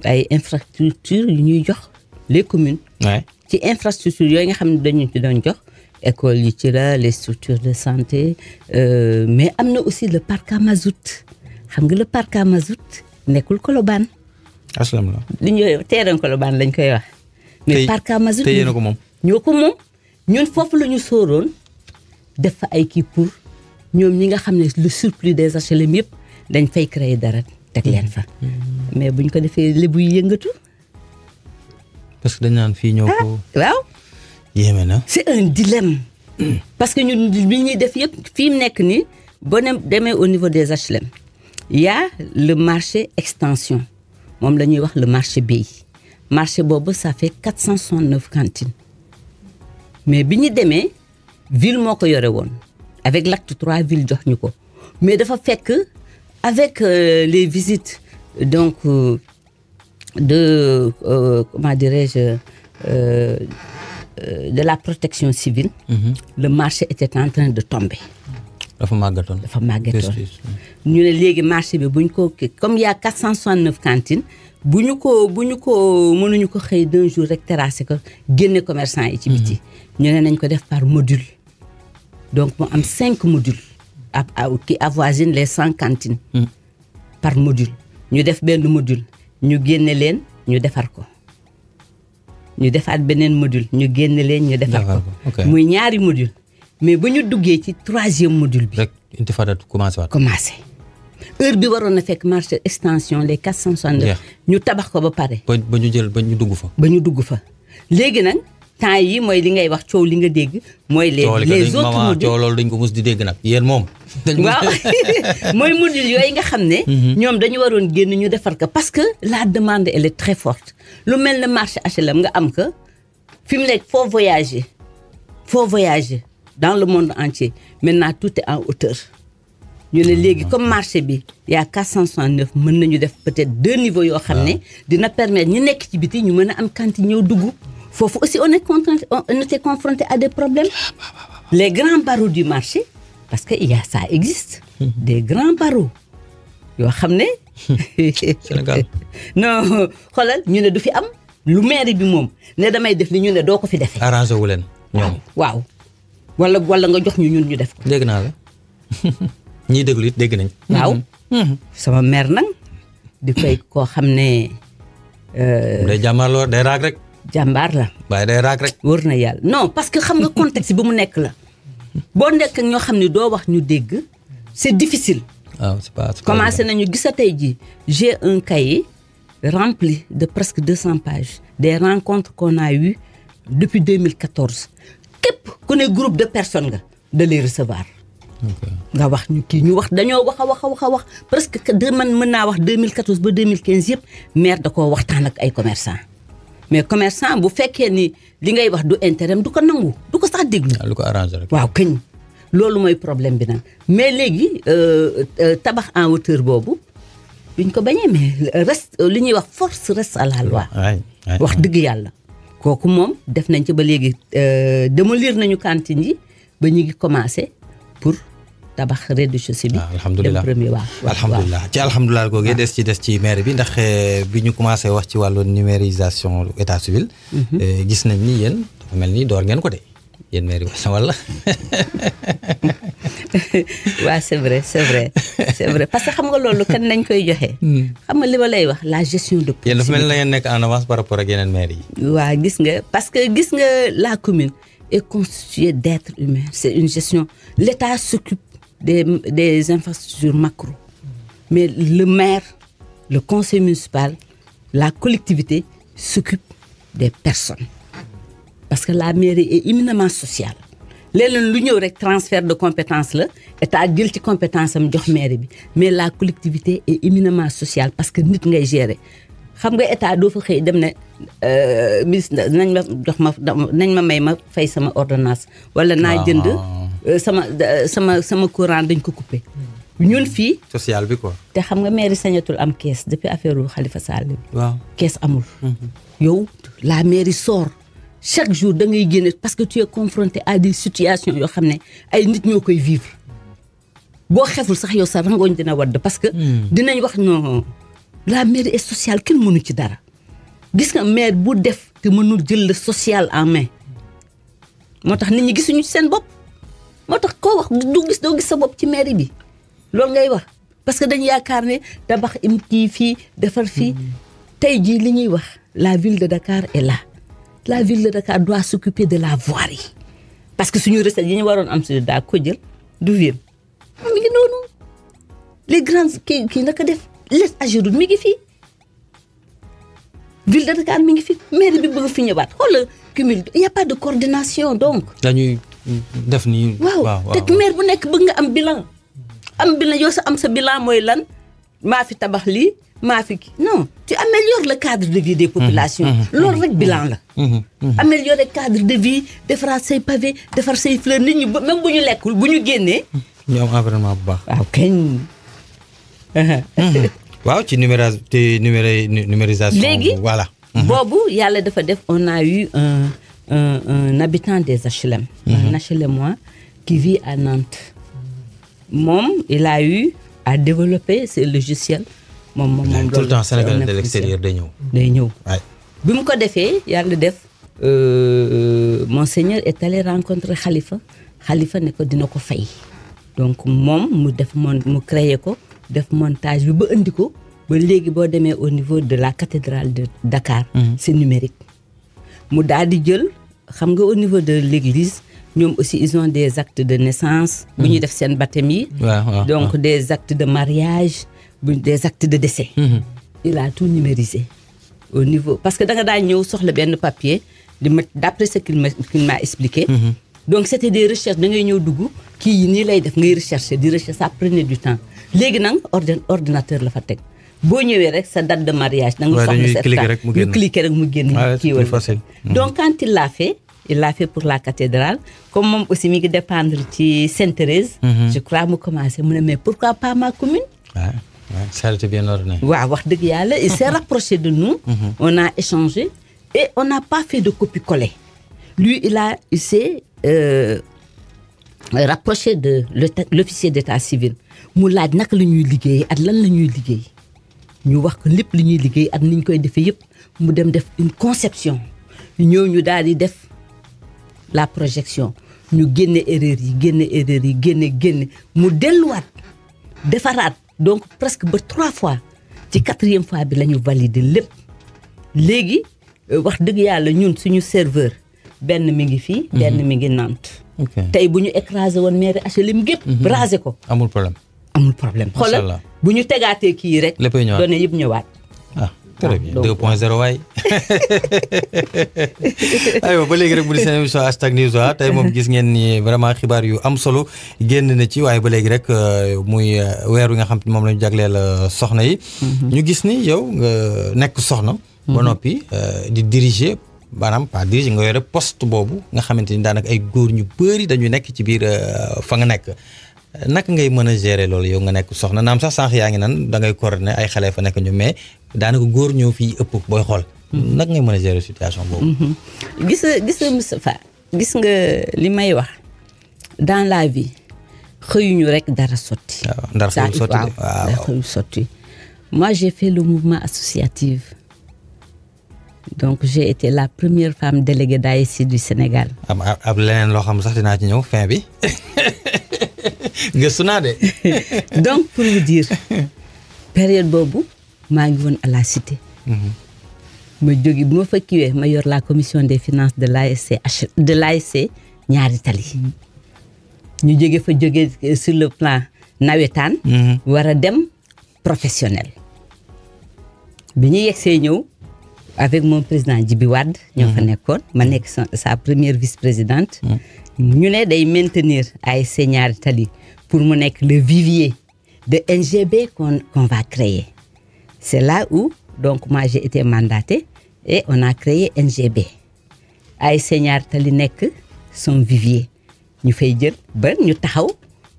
ay infrastructures yu ñuy jox les communes. ci infrastructures yooyu nga xam ne dañu ci doon jox écoles yi ci la les structures de santé mais am na aussi le parc à mazout xam nga le parc à mazout nekkul Colobane. HLM la. li ñuy terrain Colobane lañ koy wax. mais parc à mazout te yéen a ko moom. ñoo ko moom ñun foofu la ñu sóoroon def fa ay kii pour ñoom ñi nga xam ne le surplus des HLM yëpp dañ fay créer dara. teg leen fa mais buñ ko defee lébu yi yëngatu. parce que dañ naan fii ñoo ko. waaw. yéeme na. c'est un dilemme. parce que ñun li ñuy def yëpp fii mu nekk nii boo demee au niveau des HLM il y a le marché extension moom la ñuy wax le marché Bey marché boobu ça fait 469 cantines mais bi ñu demee ville moo ko yore woon avec l'acte 3 ville jox ñu ko mais dafa fekk avec les visites donc de comment dirais-je de la protection civile. Le marché était en train de tomber. dafa màggatoon. ñu ne léegi marché bi buñ ko comme il y a 469 cantines bu ñu ko mënuñu ko xëy d'un jour rek terrassé ko génne commerçant yi ci biti. ñu ne nañ ko def par module. donc mu am 5 modules qui avoisinent les 100 cantines. par module. ñu def benn module ñu génne leen ñu defar ko. ñu defaat beneen module ñu génne leen ñu defar ko. muy ñaari module mais ba ñu duggee ci 3e module bi. rek intifada commencé heure bi waroon na fekk marché extension les 469. ñu tabax ko ba pare. ba ñu dugg fa. ba ñu dugg fa léegi nag temps yi mooy li ngay wax coow li nga dégg. mooy les autres modules coow loolu dañ ko mus di dégg nag yéen moom. waaw mooy module yooyu nga xam ne. ñoom dañu waroon génn ñu defar ko parce que la demande elle est très forte. lu mel ne marché HLM nga am que fi mu nekk faut voyager dans le monde entier maintenant tout est en hauteur. ñu ne léegi comme marché bi y a 469 mën nañu def peut-être 2 niveaux yoo xam ne dina permettre ñu nekk ci biti ñu mën a am cantine ñëw dugg foofu aussi on était confronté à des problèmes. Les grands barreaux du marché parce que ça existe. Des grands barreaux yoo xam ne. Sénégal. non xoolal ñu ne du fi am lu mairie bi moom ne damay def li ñu ne doo ko fi defee. arrangé wu leen ñoom. waaw wala nga jox ñu ñun ñu def ko. dégg naa la ñiy déglu it dégg nañ. waaw. sama mère nag di fay koo xam ne. day jàmbaar day raag rek. jàmbaar la. waaye day raag rek. wóor na yàlla non parce que xam nga contexte bi mu nekk la boo nekk ak ñoo xam ne doo wax ñu dégg c'est difficile. c'est pas commencé nañu gisa tey ji j'ai un cahier rempli de presque 200 pages des rencontres qu'on a eues depuis 2014 képp ku ne groupe de personnes nga de les recevoir. nga wax ñu kii ñu wax dañoo wax a wax presque man mën naa wax 2014 ba 2015 yëpp maire da koo waxtaan ak ay commerçants mais commerçant bu fekkee ni li ngay wax du intérêt du ko nangu du ko sax déglu. lu ko arrangé rek. waaw këñ. loolu mooy problème bi nag mais léegi tabax en hauteur boobu duñ ko bañee mais reste li ñuy wax force reste à la loi. wax dëgg yàlla kooku moom def nañ ci ba léegi démolir nañu cantine yi ba ñu ngi commencé pour tabax rez-de-chaussée bi. alhamdulilah premier alhamdulilah ci alhamdulilah googee des ci maire bi ndax bi ñu commencé wax ci wàllu numérisation état civil. gis nañ ni yéen dafa mel ni door ngeen ko de. yéen maire bi wala. waaw c'est vrai parce que xam nga loolu kan nañ koy joxe. xam nga li ma lay wax la gestion de. yéen dafa mel ni la ngeen nekk en avance par rapport ak yeneen maire yi. waaw gis nga parce que gis nga la commune est constituée d'êtres humains c'est une gestion l'État s'occupe des infrastructures macro mais le maire le conseil municipal la collectivité s'occupe des personnes. Parce que la mairie est éminemment sociale léeg-léeg lu ñëw rek transfert de compétence la état jël ci compétence am jox mairie bi mais la collectivité est éminemment sociale parce que nit ngay gérer xam nga état doo fa xëy dem ne ministre nañ ma may ma fay sama ordonnance wala naa jënd sama courant dañ ko coupé ñun fii social bi quoi. te xam nga mairie sañatul am caisse depuis affaire u Khalifa Sall bi. waaw caisse amul. yow la mairie sort chaque jour da ngay génne parce que tu es confronté à des situations yoo xam ne ay nit ñoo koy vivre boo xeful sax yow sa rangooñ dina wadd parce que dinañ wax non la mairie est sociale kenn mënu ci dara gis nga maire bu def te mënul jël le social en main moo tax nit ñi gisuñu ci seen bopp moo tax koo wax doo gis sa bopp ci mairie bi loolu ngay wax parce que dañu yaakaar ne tabax im kii fii defar fii tey jii li ñuy wax la ville de Dakar est là. La ville de Dakar doit s'occuper de la voirie parce que suñu recette yi ñu waroon am si daa ko jël du vir mi ngi noonu les grands kii naka def les Ageroute mi ngi fii ville de Dakar mi ngi fi maire bi bëgg fi ñëwaat xoolal cumul il y a pas de coordination donc. dañuy def nii. waaw te maire bu nekk bëgg nga am bilan. am bilan yow sa am sa bilan mooy lan maa fi tabax lii maa fi kii non tu améliores le cadre de vie des populations. loolu rek bilan la. améliorer cadre de vie defaraat say pavé defar say fleurs nit ñi même bu ñu lekkul bu ñu génnee. ñu am environnement bu baax. waaw kañ. waaw ci numérisation. léegi voilà. boobu yàlla dafa def on a eu un habitant des HLM. un HLMois qui vit à Nantes. moom il a eu à développer ce logiciel. moom tout le temps Sénégal de l'extérieur day ñëw. day ñëw. bi mu ko defee yàlla def monseigneur est allé rencontrer Khalifa ne ko dina ko fay. donc moom mu créé ko def montage bi ba indi ko ba léegi boo demee au niveau de la cathédrale de Dakar. c'est numérique. mu daal di jël xam nga au niveau de l'église ñoom aussi ils ont des actes de naissance. bu ñuy def seen baptême yi. donc des actes de mariage. des actes de décès. Il a tout numérisé au niveau parce que da nga daa ñëw soxla benn papier d'après ce qu'il m'a expliqué. donc c'était des recherches da ngay ñëw dugg kii yi nii lay def ngay rechercher di recherche ça prenait du temps léegi nag ordinateur la fa teg boo ñëwee rek sa date de mariage. da nga soxla sa date ñu cliquer rek mu génn. kii wala facile. donc quand il l'a fait pour la cathédrale comme moom aussi mi ngi dépendre ci Sainte-Thérèse. je crois mu commencé mu ne mais pourquoi pas ma commune. ça a été bien ordonné. waaw wax dëgg yàlla il s'est rapproché de nous. On a échangé et on n'a pas fait de copie-coller. Lui il s'est rapproché de l'officier d'état civil mu laaj naka la ñuy liggéey ak lan la ñuy liggéey ñu wax ko lépp li ñuy liggéey ak ni ñu koy defee yëpp mu dem def une conception ñu daal di def la projection ñu génne erreur yi génne mu delluwaat defaraat. donc presque ba 3 fois ci 4e fois bi la ñu valider lépp léegi wax dëgg yàlla ñun suñu serveur benn mi ngi fii. benn mi ngi Nantes. tey bu ñu écrasé woon mairie HLM gépp rasé ko. amul problème. xoolal bu ñu tegaatee kii rek. léppay ñëwaat données yëpp ñëwaat. très bien 2.0 waay. aywa ba léegi rek bu di seen émission hashtag news tey moom gis ngeen ni vraiment xibaar yu am solo génn na ci waaye ba léegi rek muy weer wi nga xam te moom la ñu jagleel soxna yi. ñu gis ni yow nga nekk soxna. ba noppi di diriger maanaam pas diriger nga yore poste boobu nga xamante ni daanaka ay góor ñu bëri dañu nekk ci biir fa nga nekk. naka ngay mën a gérer loolu yow nga nekk soxna naam sax sànq yaa ngi nan da ngay coordonner ay xale fa nekk ñu mais daanaka góor ñëw fii ëpp booy xool. naka ngay mën a gérer situation boobu. gis nga Moustapha gis nga li may wax dans la vie xëyuñu rek dara sotti. waaw ndar xëyu sotti moi j'ai fait le mouvement associatif donc j'ai été la première femme déléguée d'ASC du Sénégal. ab leneen loo xam sax dinaa ci ñëw fin bi. gëstu naa de. donc pour vous dire période boobu maa ngi woon à la cité. ma jóge bu ma fa kiiwee ma yor la commission des finances de l'ASC ñaari tali. ñu jóge sur le plan nawetaan. war a dem professionnel. bi ñu yegsee ñëw avec mon président Djibi Wade. ñoo fa nekkoon ma nekk sa première vice-présidente. ñu ne day maintenir ASC ñaari tali pour mu nekk le vivier de NGB qu'on va créer. C'est là où donc moi j'ai été mandatée et on a créé NGB. ASC ñaari tali nekk son vivier ñu fay jël ba ñu taxaw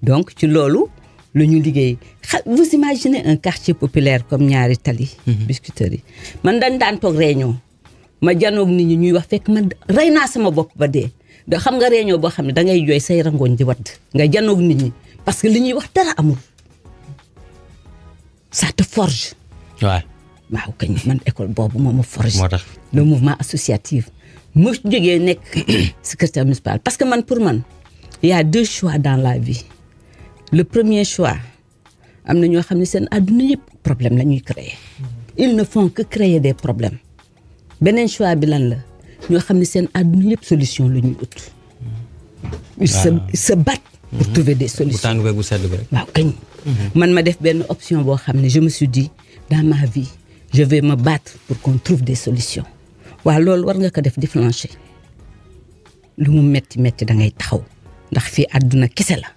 donc ci loolu lu ñu liggéey vous imaginez un quartier populaire comme ñaari tali. Biscuiterie man daan toog réunion ma janoog nit ñi ñuy wax fekk man rey naa sama bopp ba dee. da xam nga réunion boo xam ne da ngay jooy say rangooñ di wadd nga janoog nit ñi parce que li ñuy wax dara amul ça te forge. waaw kañ man école boobu moo ma forge. moo tax le mouvement associatif mu jógee nekk secrétaire municipal parce que man pour man il y a 2 choix dans la vie le premier choix am na ñoo xam ne seen àdduna yëpp problème la ñuy créer ils ne font que créer des problèmes beneen choix bi lan la. ñoo xam ne seen àdduna yëpp solution la ñuy ut. ils se battent pour trouver des solutions. bu tàng beeg bu sedd bi rek. waaw kañ. man ma def benn option boo xam ne je me suis dit dans ma vie je vais me battre pour qu'on trouve des solutions. waaw loolu war nga ko def di flancher lu mu metti da ngay taxaw ndax fii àdduna kese la.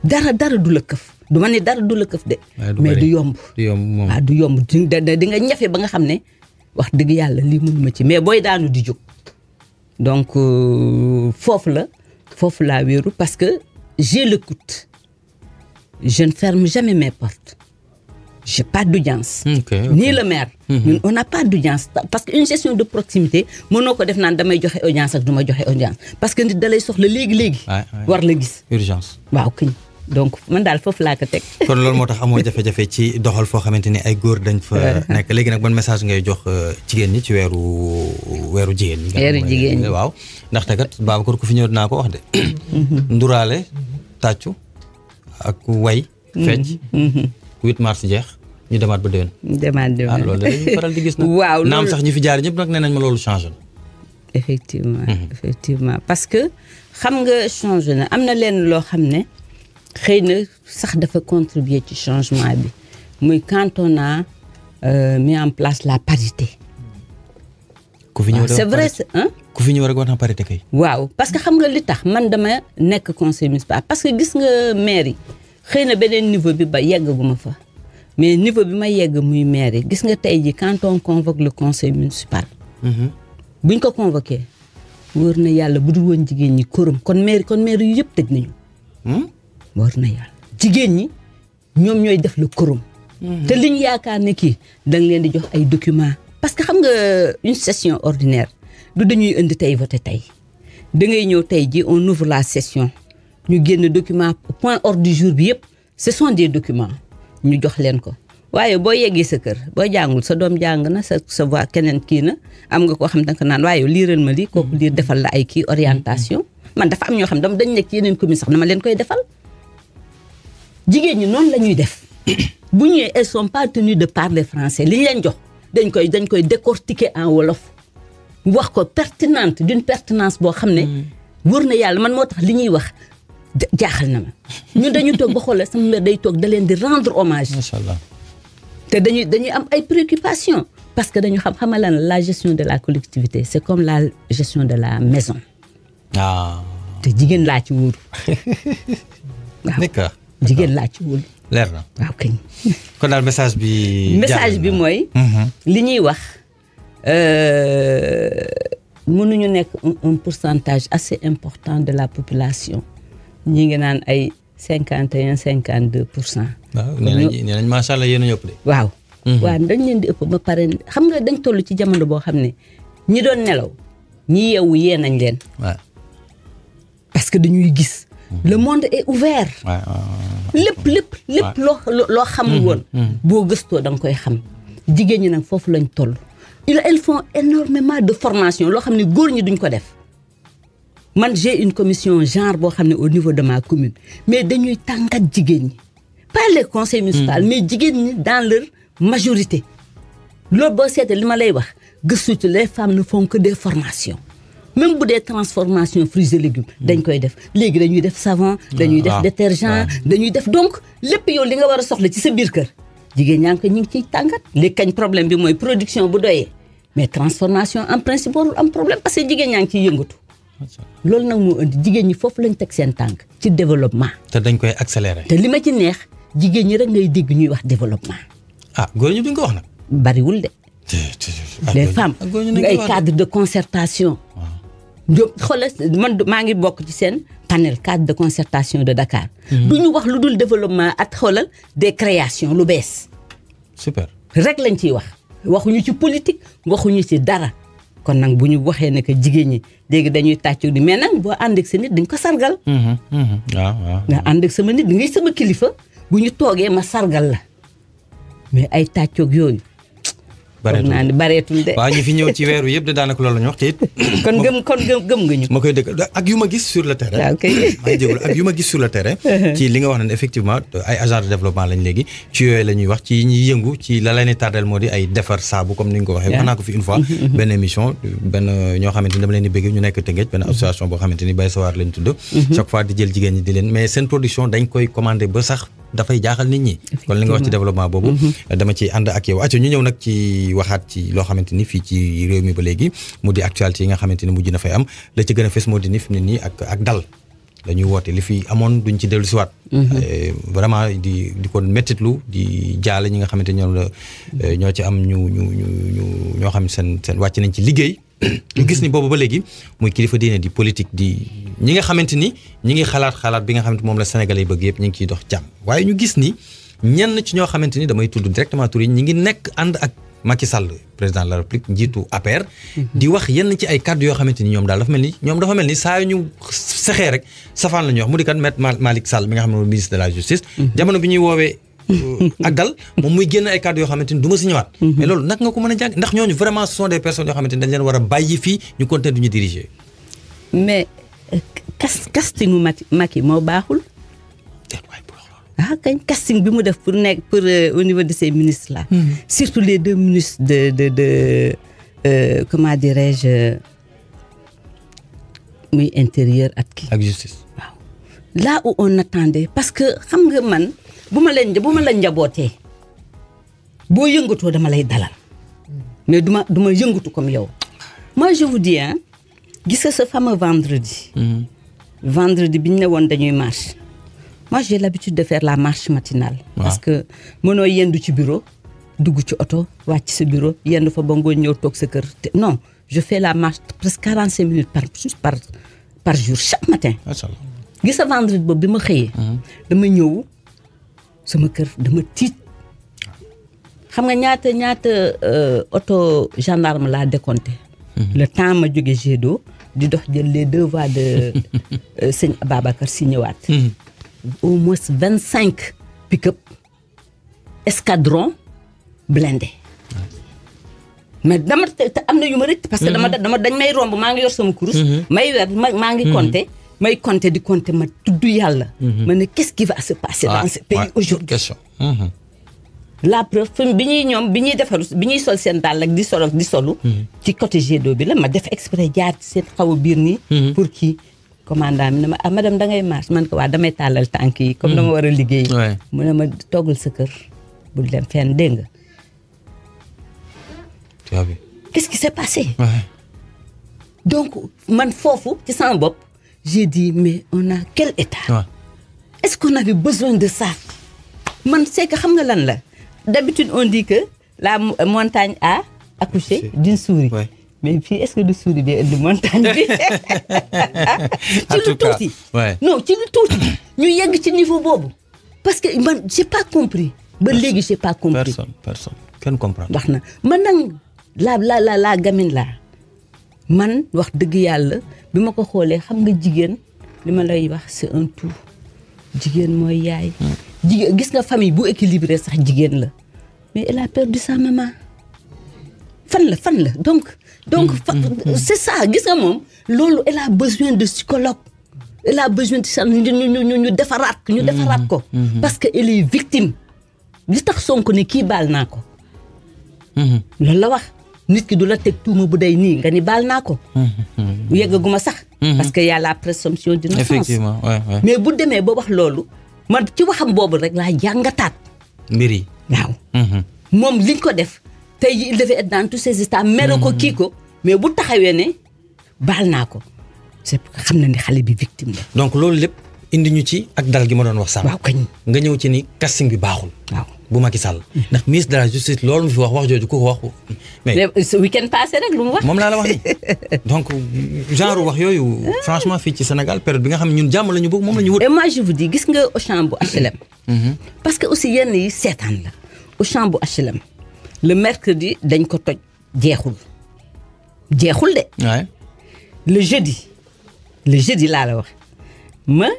dara du la këf du ma ne dara du la këf de mais du yomb waaw du yomb di nga ñafe ba nga xam ne wax dëgg yàlla lii mënuma ci mais booy daanu di jóg donc foofu laa wéeru parce que j'ai l'écoute je ne ferme jamais mes portes j'ai pas d'audience ni le maire ñun on n'a pas d'audience parce que une gestion de proximité mënoo ko def naan damay joxe audience ak du ma joxe audience parce que nit da lay soxla léegi war la gis urgence waaw këñ donc man daal foofu laa ko teg kon loolu moo tax amoo jafe-jafe ci doxal foo xamante ni ay góor dañ fa nekk léegi nag ban message ngay jox jigéen ñi ci weeru jigéen ñi waaw ndaxte kat Babacar ku fi ñëw dinaa ko wax de nduraale tàccu ak way fecc 8 mars jeex ñu demaat ba déwén loolu dañuy faral di gis nag waaw naam sax ñi fi jaar ñëpp nag nee nañ ma loolu changé na effectivement parce que xam nga changé na am na leen loo xam ne xëy na sax dafa contribuer ci changement bi muy quand on a mis en place la parité c'est vrai ku fi ñëw rek wax na parité kay waaw parce que xam nga li tax man dama nekk conseil municipal parce que gis nga maire yi xëy na beneen niveau bi ba yeggaguma fa mais niveau bi ma yegg muy maire yi gis nga tey ji quand on convoque le conseil municipal buñ ko convoqué wóor na yàlla bu dul woon jigéen ñi korum kon maire yu yëpp tëj nañu wóor na yàlla jigéen ñi ñoom ñooy def le korum te liñ yaakaar ne kii danga leen di jox ay documents parce que xam nga une session ordinaire du dañuy indi tey voté tey da ngay ñëw tey ji on ouvre la session ñu génn document point ordre du jour bi yëpp ce sont des documents ñu jox leen ko waaye boo yeggee sa kër boo jàngul sa doom jàng na sa voix keneen kii na am nga koo xam danga ko naan waaye liiral ma lii kooku liir defal la ay kii orientation man dafa am ñoo xam dañ nekk yeneen commune sax dama leen koy defal jigéen ñi noonu la ñuy def bu ñëwee elles sont pas tenues de parler français li ñu leen jox dañ koy décortiquer en wolof wax ko pertinente d'une pertinence boo xam ne wóor na yàlla man moo tax li ñuy wax jaaxal na ma ñun dañuy toog ba xoolal sama mère day toog da leen di rendre hommage macha allah te dañuy am ay préoccupations parce que dañu xamal la gestion de la collectivité c'est comme la gestion de la maison te jigéen laa ci wóoru waaw jigéen laa ci wóoru leer na waaw kañ kon daal message bi mooy li ñuy wax mënuñu nekk un pourcentage assez important de la population ñi ngi naan ay 51-52%. waaw nee nañ macha allah yéen a ñëpp de. waaw dañ leen di ëpp ba pare xam nga dañ toll ci jamono boo xam ne ñi doon nelaw ñi yeewu yee nañ leen. waaw parce que dañuy gis. le monde est ouvert. lépp loo xamul woon. boo gëstoo da nga koy xam jigéen ñi nag foofu lañ toll. ils font énormément de formation loo xam ne góor ñi duñ ko def man j'ai une commission genre boo xam ne au niveau de ma commune mais dañuy tàngat jigéen ñi pas les conseils municipaux mais jigéen ñi dans leur majorité loolu boo seetee li ma lay wax gëstu ci les femmes ne font que des formations même bu dee transformation fruits et légumes dañ koy def léegi dañuy def savon dañuy def détergent dañuy def donc lépp yow li nga war a soxla ci sa biir kër jigéen ñaa ngi ko ñu ngi ciy tàngat léegi kañ problème bi mooy production bu doyee mais transformation en principe warul am problème parce que jigéen ñaa ngi ciy yëngatu loolu nag moo indi jigéen ñi foofu lañ teg seen tànk ci développement. te dañ koy accélérer. te li ma ci neex jigéen ñi rek ngay dégg ñuy wax développement. góor ñi duñ ko wax nag. bariwul de. les femmes ay cadre de concertation. ñoom xoolal man maa ngi bokk ci seen panel cadre de concertation de Dakar. du ñu wax lu dul développement ak xoolal des créations lu bees. super rek lañ ciy wax waxuñu ci politique waxuñu ci dara kon nag bu ñu waxee ne que jigéen ñi léegi dañuy tàccu di mais nag boo ànd ak sa nit dañ ko sargal. waaw nga ànd ak sama nit di ngay sama kilifa bu ñu toogee ma sargal la mais ay tàccoog yooyu. bareetul naa ni bareetul de. waaw ñi fi ñëw ci weeru yëpp de daanaka loolu la ñu wax te it. kon gëm nga ñu. ma koy dëgg ak yu ma gis sur le terrain. waaw kay maa ngi jégalu ak yu ma gis sur le terrain. ci li nga wax ne effectivement ay agents de développement lañ léegi ci yooyu la ñuy wax ci ñi yëngu ci la leen tardel moo di ay defar saabu comme ni nga ko waxee. wax naa ko fi une fois. benn émission benn ñoo xamante ni dama leen di bëgg ñu nekk Tëngéej benn association boo xamante ni Bay Sawar lañ tudd. chaque fois di jël jigéen ñi di leen mais seen production dañ koy commandé ba sax dafay jaaxal nit ñi. kon li nga wax ci développement boobu. dama ci ànd ak yow acca ñu ñëw nag ci waxaat ci loo xamante ni fii ci réew mi ba léegi mu di actualité yi nga xamante ni mujj na fay am la ci gën a fës moo di ni fi mu ne nii ak dal dañuy woote li fi amoon duñ ci dellu si waat. vraiment di ko mettitlu di jaale ñi nga xamante ñoom la ñoo ci am ñoo xam seen wàcc nañ ci liggéey. ñu gis ni boobu ba léegi muy kilifa diine di politique di ñi nga xamante ni ñi ngi xalaat bi nga xamante moom la Sénégalais yi bëgg yëpp ñu ngi ciy dox jàmm waaye ñu gis ni ñenn ci ñoo xamante ni damay tudd directement tur yi ñi ngi nekk ànd ak Macky Sall président de la République njiitu APR. di wax yenn ci ay kàddu yoo xamante ni ñoom dafa mel ni saa yu ñu sexee rek safaan la ñuy wax mu di kan Maître Malick Sall mi nga xam ne mooy ministre de la justice. jamono bi ñuy woowee ak dal moom muy génn ay kàddu yoo xamante ni du ma si ñëwaat. mais loolu nag nga ko mën a jàng ndax ñooñu vraiment ce sont des personnes yoo xamante ni dañ leen war a bàyyi fii ñu continuer du ñu diriger. mais castingu Macky moo baaxul. Kañ casting bi mu def pour au niveau de ces ministres là. Surtout les 2 ministres de comment dirais-je muy intérieur ak justice. waaw là où on attendait parce que xam nga man bu ma la njabootee boo yëngatoo dama lay dalal mais duma yëngatu comme yow. Moi je vous dis gis nga ce fameux vendredi. vendredi bi ñu ne woon dañuy marche. Moi, j'ai l'habitude de faire la marche matinale. Parce que mënoo yendu ci bureau dugg ci oto wàcc sa bureau yendu fa ba ngoon ñëw toog sa kër non je fais la marche presque 45 minutes par jour chaque matin. gis nga vendredi boobu bi ma xëyee. dama ñëw sama kër dama tiit. xam nga ñaata auto gendarme laa décompté. le temps ma jóge jet d'eau di dox jël les 2 voies de sëñ Ababacar si ñëwaat. Au moins 25 pick-up escadron blindé. mais dama am na yu ma rëcc parce que dañ may romb maa ngi yor sama kurus. may weer maa ngi compter. may compter di compter ma tudd yàlla. ma ne qu'est-ce qui va se passer dans ce pays aujourd'hui. La preuve bi ñuy defaru bi ñuy sol seen dàll ak di solu. ci côté jet d'eau bi la ma def exprès jaar ci seen xaw a biir nii. pour kii. commandant mi ne ma madame da ngay marche man ko waa damay tàllal tànk yi comme dama war a liggéey. mu ne ma toggal sa kër bul dem fenn dégg nga. qu'est-ce qui s'est passé. donc man foofu ci sama bopp j'ai dit mais on a quel état. est-ce qu'on avait besoin de ça. man c'est que xam nga lan la d'habitude on dit que la montagne a accouché d'une souris. mais puis est-ce que du souris bi indi montagne bi. ci lu tuuti. non ci lu tuuti. ñu yegg ci niveau boobu. parce que man j'ai pas compris. ba léegi j'ai pas compris. personne kenn comprendre. wax na man nag la gamine la man wax dëgg yàlla bi ma ko xoolee xam nga jigéen li ma lay wax c'est un tout. jigéen mooy yaay. jigéen gis nga famille bu équilibré sax jigéen la. mais elle a perdu sa maman. fan la donc c'est ça gis nga moom loolu elle a besoin de psychologue. elle a besoin de ça ñu defaraat ko. parce que elle est victime. li tax Sonko ne kii baal naa ko. loolu la wax nit ki du la teg tuuma bu day nii nga ni baal naa ko. yeggaguma sax. parce que y a la présomption d'innocence. effectivement mais bu demee ba wax loolu man ci waxam boobu rek laa jàngataat. mbir yi waaw. moom liñ ko def. tey il devait être dans tous ces états mere ko kii ko mais bu taxawee ne baal naa ko c'est xam na ni xale bi victime la. donc loolu lépp indi ñu ci ak dal gi ma doon wax sànq. waaw kañ nga ñëw ci ni casting bi baaxul. waaw bu Macky Sall. ndax ministre de la justice loolu mu fi wax jooju ku ko wax. mais ce week-end passé rek lu mu wax. moom laa la wax ni donc genre wax yooyu franchement fii ci Sénégal période bi nga xam ne ñun jàmm la ñu bëgg moom la ñu wut. et moi je vous dis gis nga Auchan bu HLM. parce que aussi yenn yi seetaan la Auchan bu HLM. le mercredi dañ ko toj jeexul de. le jeudi laa la wax ma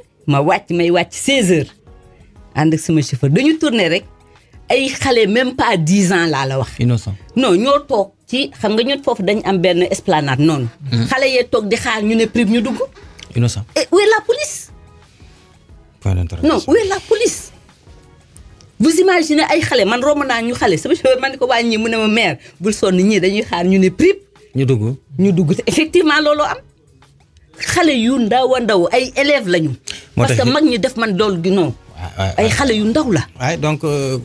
may wàcc 16h ànd ak sama chauffeur dañu tourner rek ay xale même pas 10 ans laa la wax. innocent non ñoo toog ci xam nga ñun foofu dañ am benn esplanade noonu. xale yee toog di xaar ñu ne prime ñu dugg. innocent. et où est la police. point d'interrogation. non où est la police. vous imaginez ay xale man romb naa ñu xale sama chauffeur man ko waa ñii mu ne ma mère bul sonn ñii dañuy xaar ñu ne prime. ñu dugg te effectivement loolu am. xale yu ndaw ay élèves lañu. parce que mag ñi def man loolu gi non. ay xale yu ndaw la. waaye donc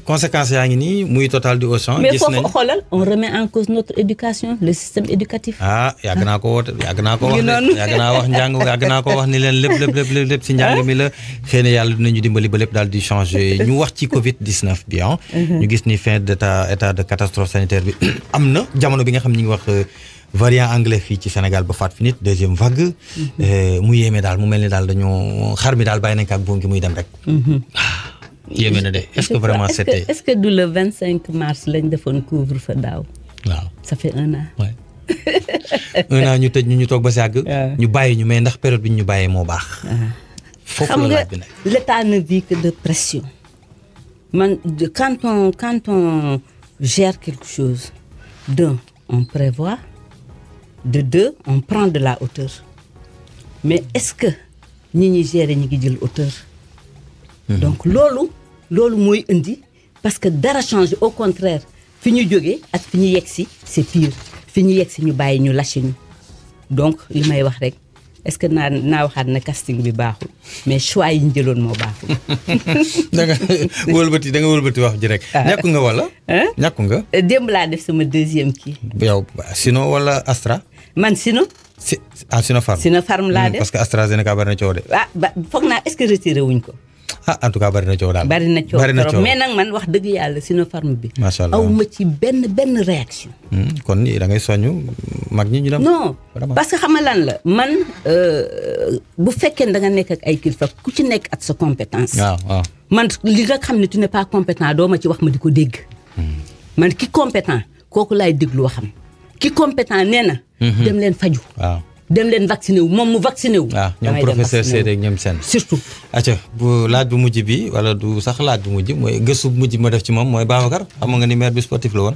conséquences yaa ngi nii muy Total di Auchan. mais foofu xoolal on remet en cause notre éducation le système éducatif. yàgg naa ko woote yàgg naa ko wax yàgg naa wax njàng yàgg naa ko wax ni leen lépp si njàng mi la xëy na yàlla dinañu dimbali ba lépp daal di changer ñu wax ci Covid 19 bi ñu gis ni fin d'état de catastrophe sanitaire bi am na jamono bi nga xam ñu ngi wax variant anglais fii ci Sénégal ba faat fi nit deuxième vague. mu yéeme daal mu mel ni daal dañoo xar mi daal bàyyi nañ ko ak buum gi muy dem rek. yéeme na de est-ce que vraiment c'était. est-ce que du le 25 mars lañ defoon couvre-feu daaw. waaw ça fait 1 an. Ouais. 1 an ñu tëj ñu toog ba si àgg. ñu bàyyi ñu mais ndax période bi ñu bàyyee moo baax. foofu la laaj bi nag l'État ne vit que de pression. man quand on gère quelque chose d'un on prévoit. De 2 on prend de la hauteur mais est-ce que ñi gérer ñi ngi jël hauteur. donc loolu mooy indi parce que dara change au contraire fi ñu jógee ak fi ñu yegsi c'est pire fi ñu yegsi ñu bàyyi ñu lâché ñu donc li may wax rek est-ce que naa waxaat na casting bi baaxul mais choix yi ñu jëloon moo baaxul. da nga wëlbati wax ji rek. ñàkku nga wala. ñàkku nga. démb laa def sama 2e kii. yow Sino wala Astra. man Sino. Sinopharm. Sinopharm laa def parce que AstraZeneca bari na coow de. foog naa est-ce que retiré wuñ ko. en tout cas bari na coow daal. bari na coow mais nag man wax dëgg yàlla Sinopharm bi. macha allah aw ma ci benn réaction. kon da ngay soññu mag ñi ñu dem. non parce que xam nga lan la man bu fekkee da nga nekk ak ay kilifa ku ci nekk ak sa compétence. waaw man li nga xam ne tu n'es pas compétent doo ma ci wax ma di ko dégg. man ki compétent kooku laay déglu waxam. ki compétent nee na. dem leen faju. waaw dem leen vacciné wu moom mu vacciné wu. waaw ñoom professeur Seydi ak ñoom seen. surtout. acca bu laaj bu mujj bi wala du sax laaj bu mujj mooy gëstu bu mujj ma def ci moom mooy Babacar xam nga ni maire bi sportif la woon.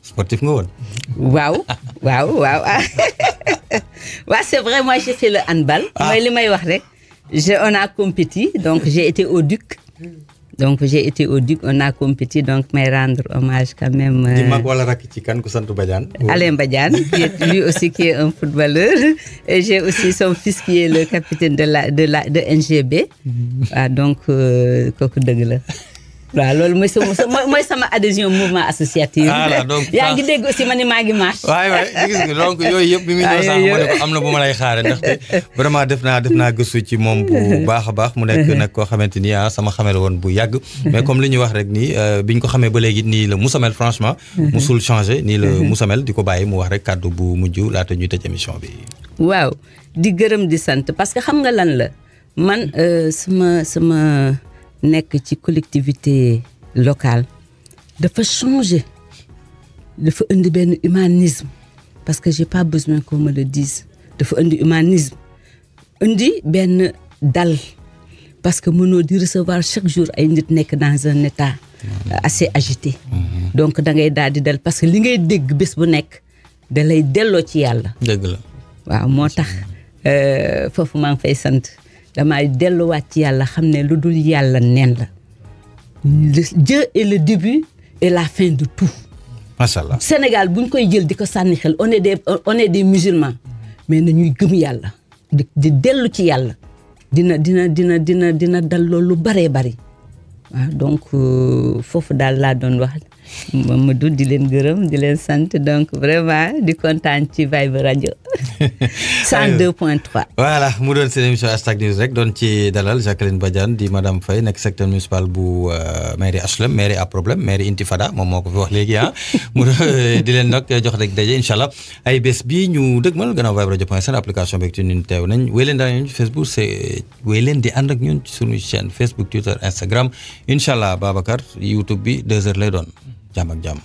sportif nga woon. waaw c'est vrai moi j'ai fait le handball. mooy li may wax rek. on a compéti donc j'ai été au Duc. on a compéti donc may rendre hommage quand même. di mag wala rakk ci kan ku sant Badiane. Alain Badiane lui aussi qui est un footballeur et j'ai aussi son fils qui est le capitaine de NGB. waaw donc kooku dëgg la. waaw loolu mooy sama adhésion mouvement associatif. donc yaa ngi dégg aussi ma ni maa ngi marche. waay gis nga donc yooyu yëpp bi muy ñëw sax ma ne ko am na bu ma lay xaare ndaxte vraiment def naa gëstu ci moom bu baax a baax mu nekk nag koo xamante ni sama xamel woon bu yàgg. mais comme li ñu wax rek nii biñ ko xamee ba léegi nii la musamel franchement. musul changé nii la musamel di ko bàyyi mu wax rek kàddu bu mujj laata ñuy tëj émission bi. waaw di gërëm di sant parce que xam nga lan la man sama nekk ci collectivité locale dafa changer dafa indi benn humanisme parce que j'ai pas besoin qu'on me le dise dafa indi humanisme indi benn dal parce que mënoo di recevoir chaque jour ay nit nekk dans un état assez agité donc da ngay daal di dal parce que li ngay dégg bés bu nekk da lay delloo ci yàlla. dëgg la waaw moo tax foofu maa ngi fay sant. damay delluwaat ci yàlla xam ne lu dul yàlla neen la Dieu est le début et la fin de tout. macha allah Sénégal bu ñu koy jël di ko sànni xel on est des musulmans mais nañuy gëm yàlla di dellu ci yàlla dina dal loolu baree bari waaw donc foofu daal laa doon wax Mamadou di leen gërëm di leen sant donc vraiment di kontaan ci Vibe Radio 102.3. voilà mu doon seen émission Hashtag News rek doon ci dalal Jacqueline Badiane di madame Faye nekk secteur municipal bu mairie HLM mairie à problème mairie Intifada moom moo ko fi wax léegi mu di leen nag jox rek daje incha allah ay bés bii ñu dëgmal gannaaw Vibe Radio point sn application beeg ci ñun teew nañ wéy leen daal ñun Facebook wéy leen di ànd ak ñun ci suñu chaîne Facebook Twitter Instagram incha allah Babacar YouTube bi 2h lay doon. jàmm ak jàmm.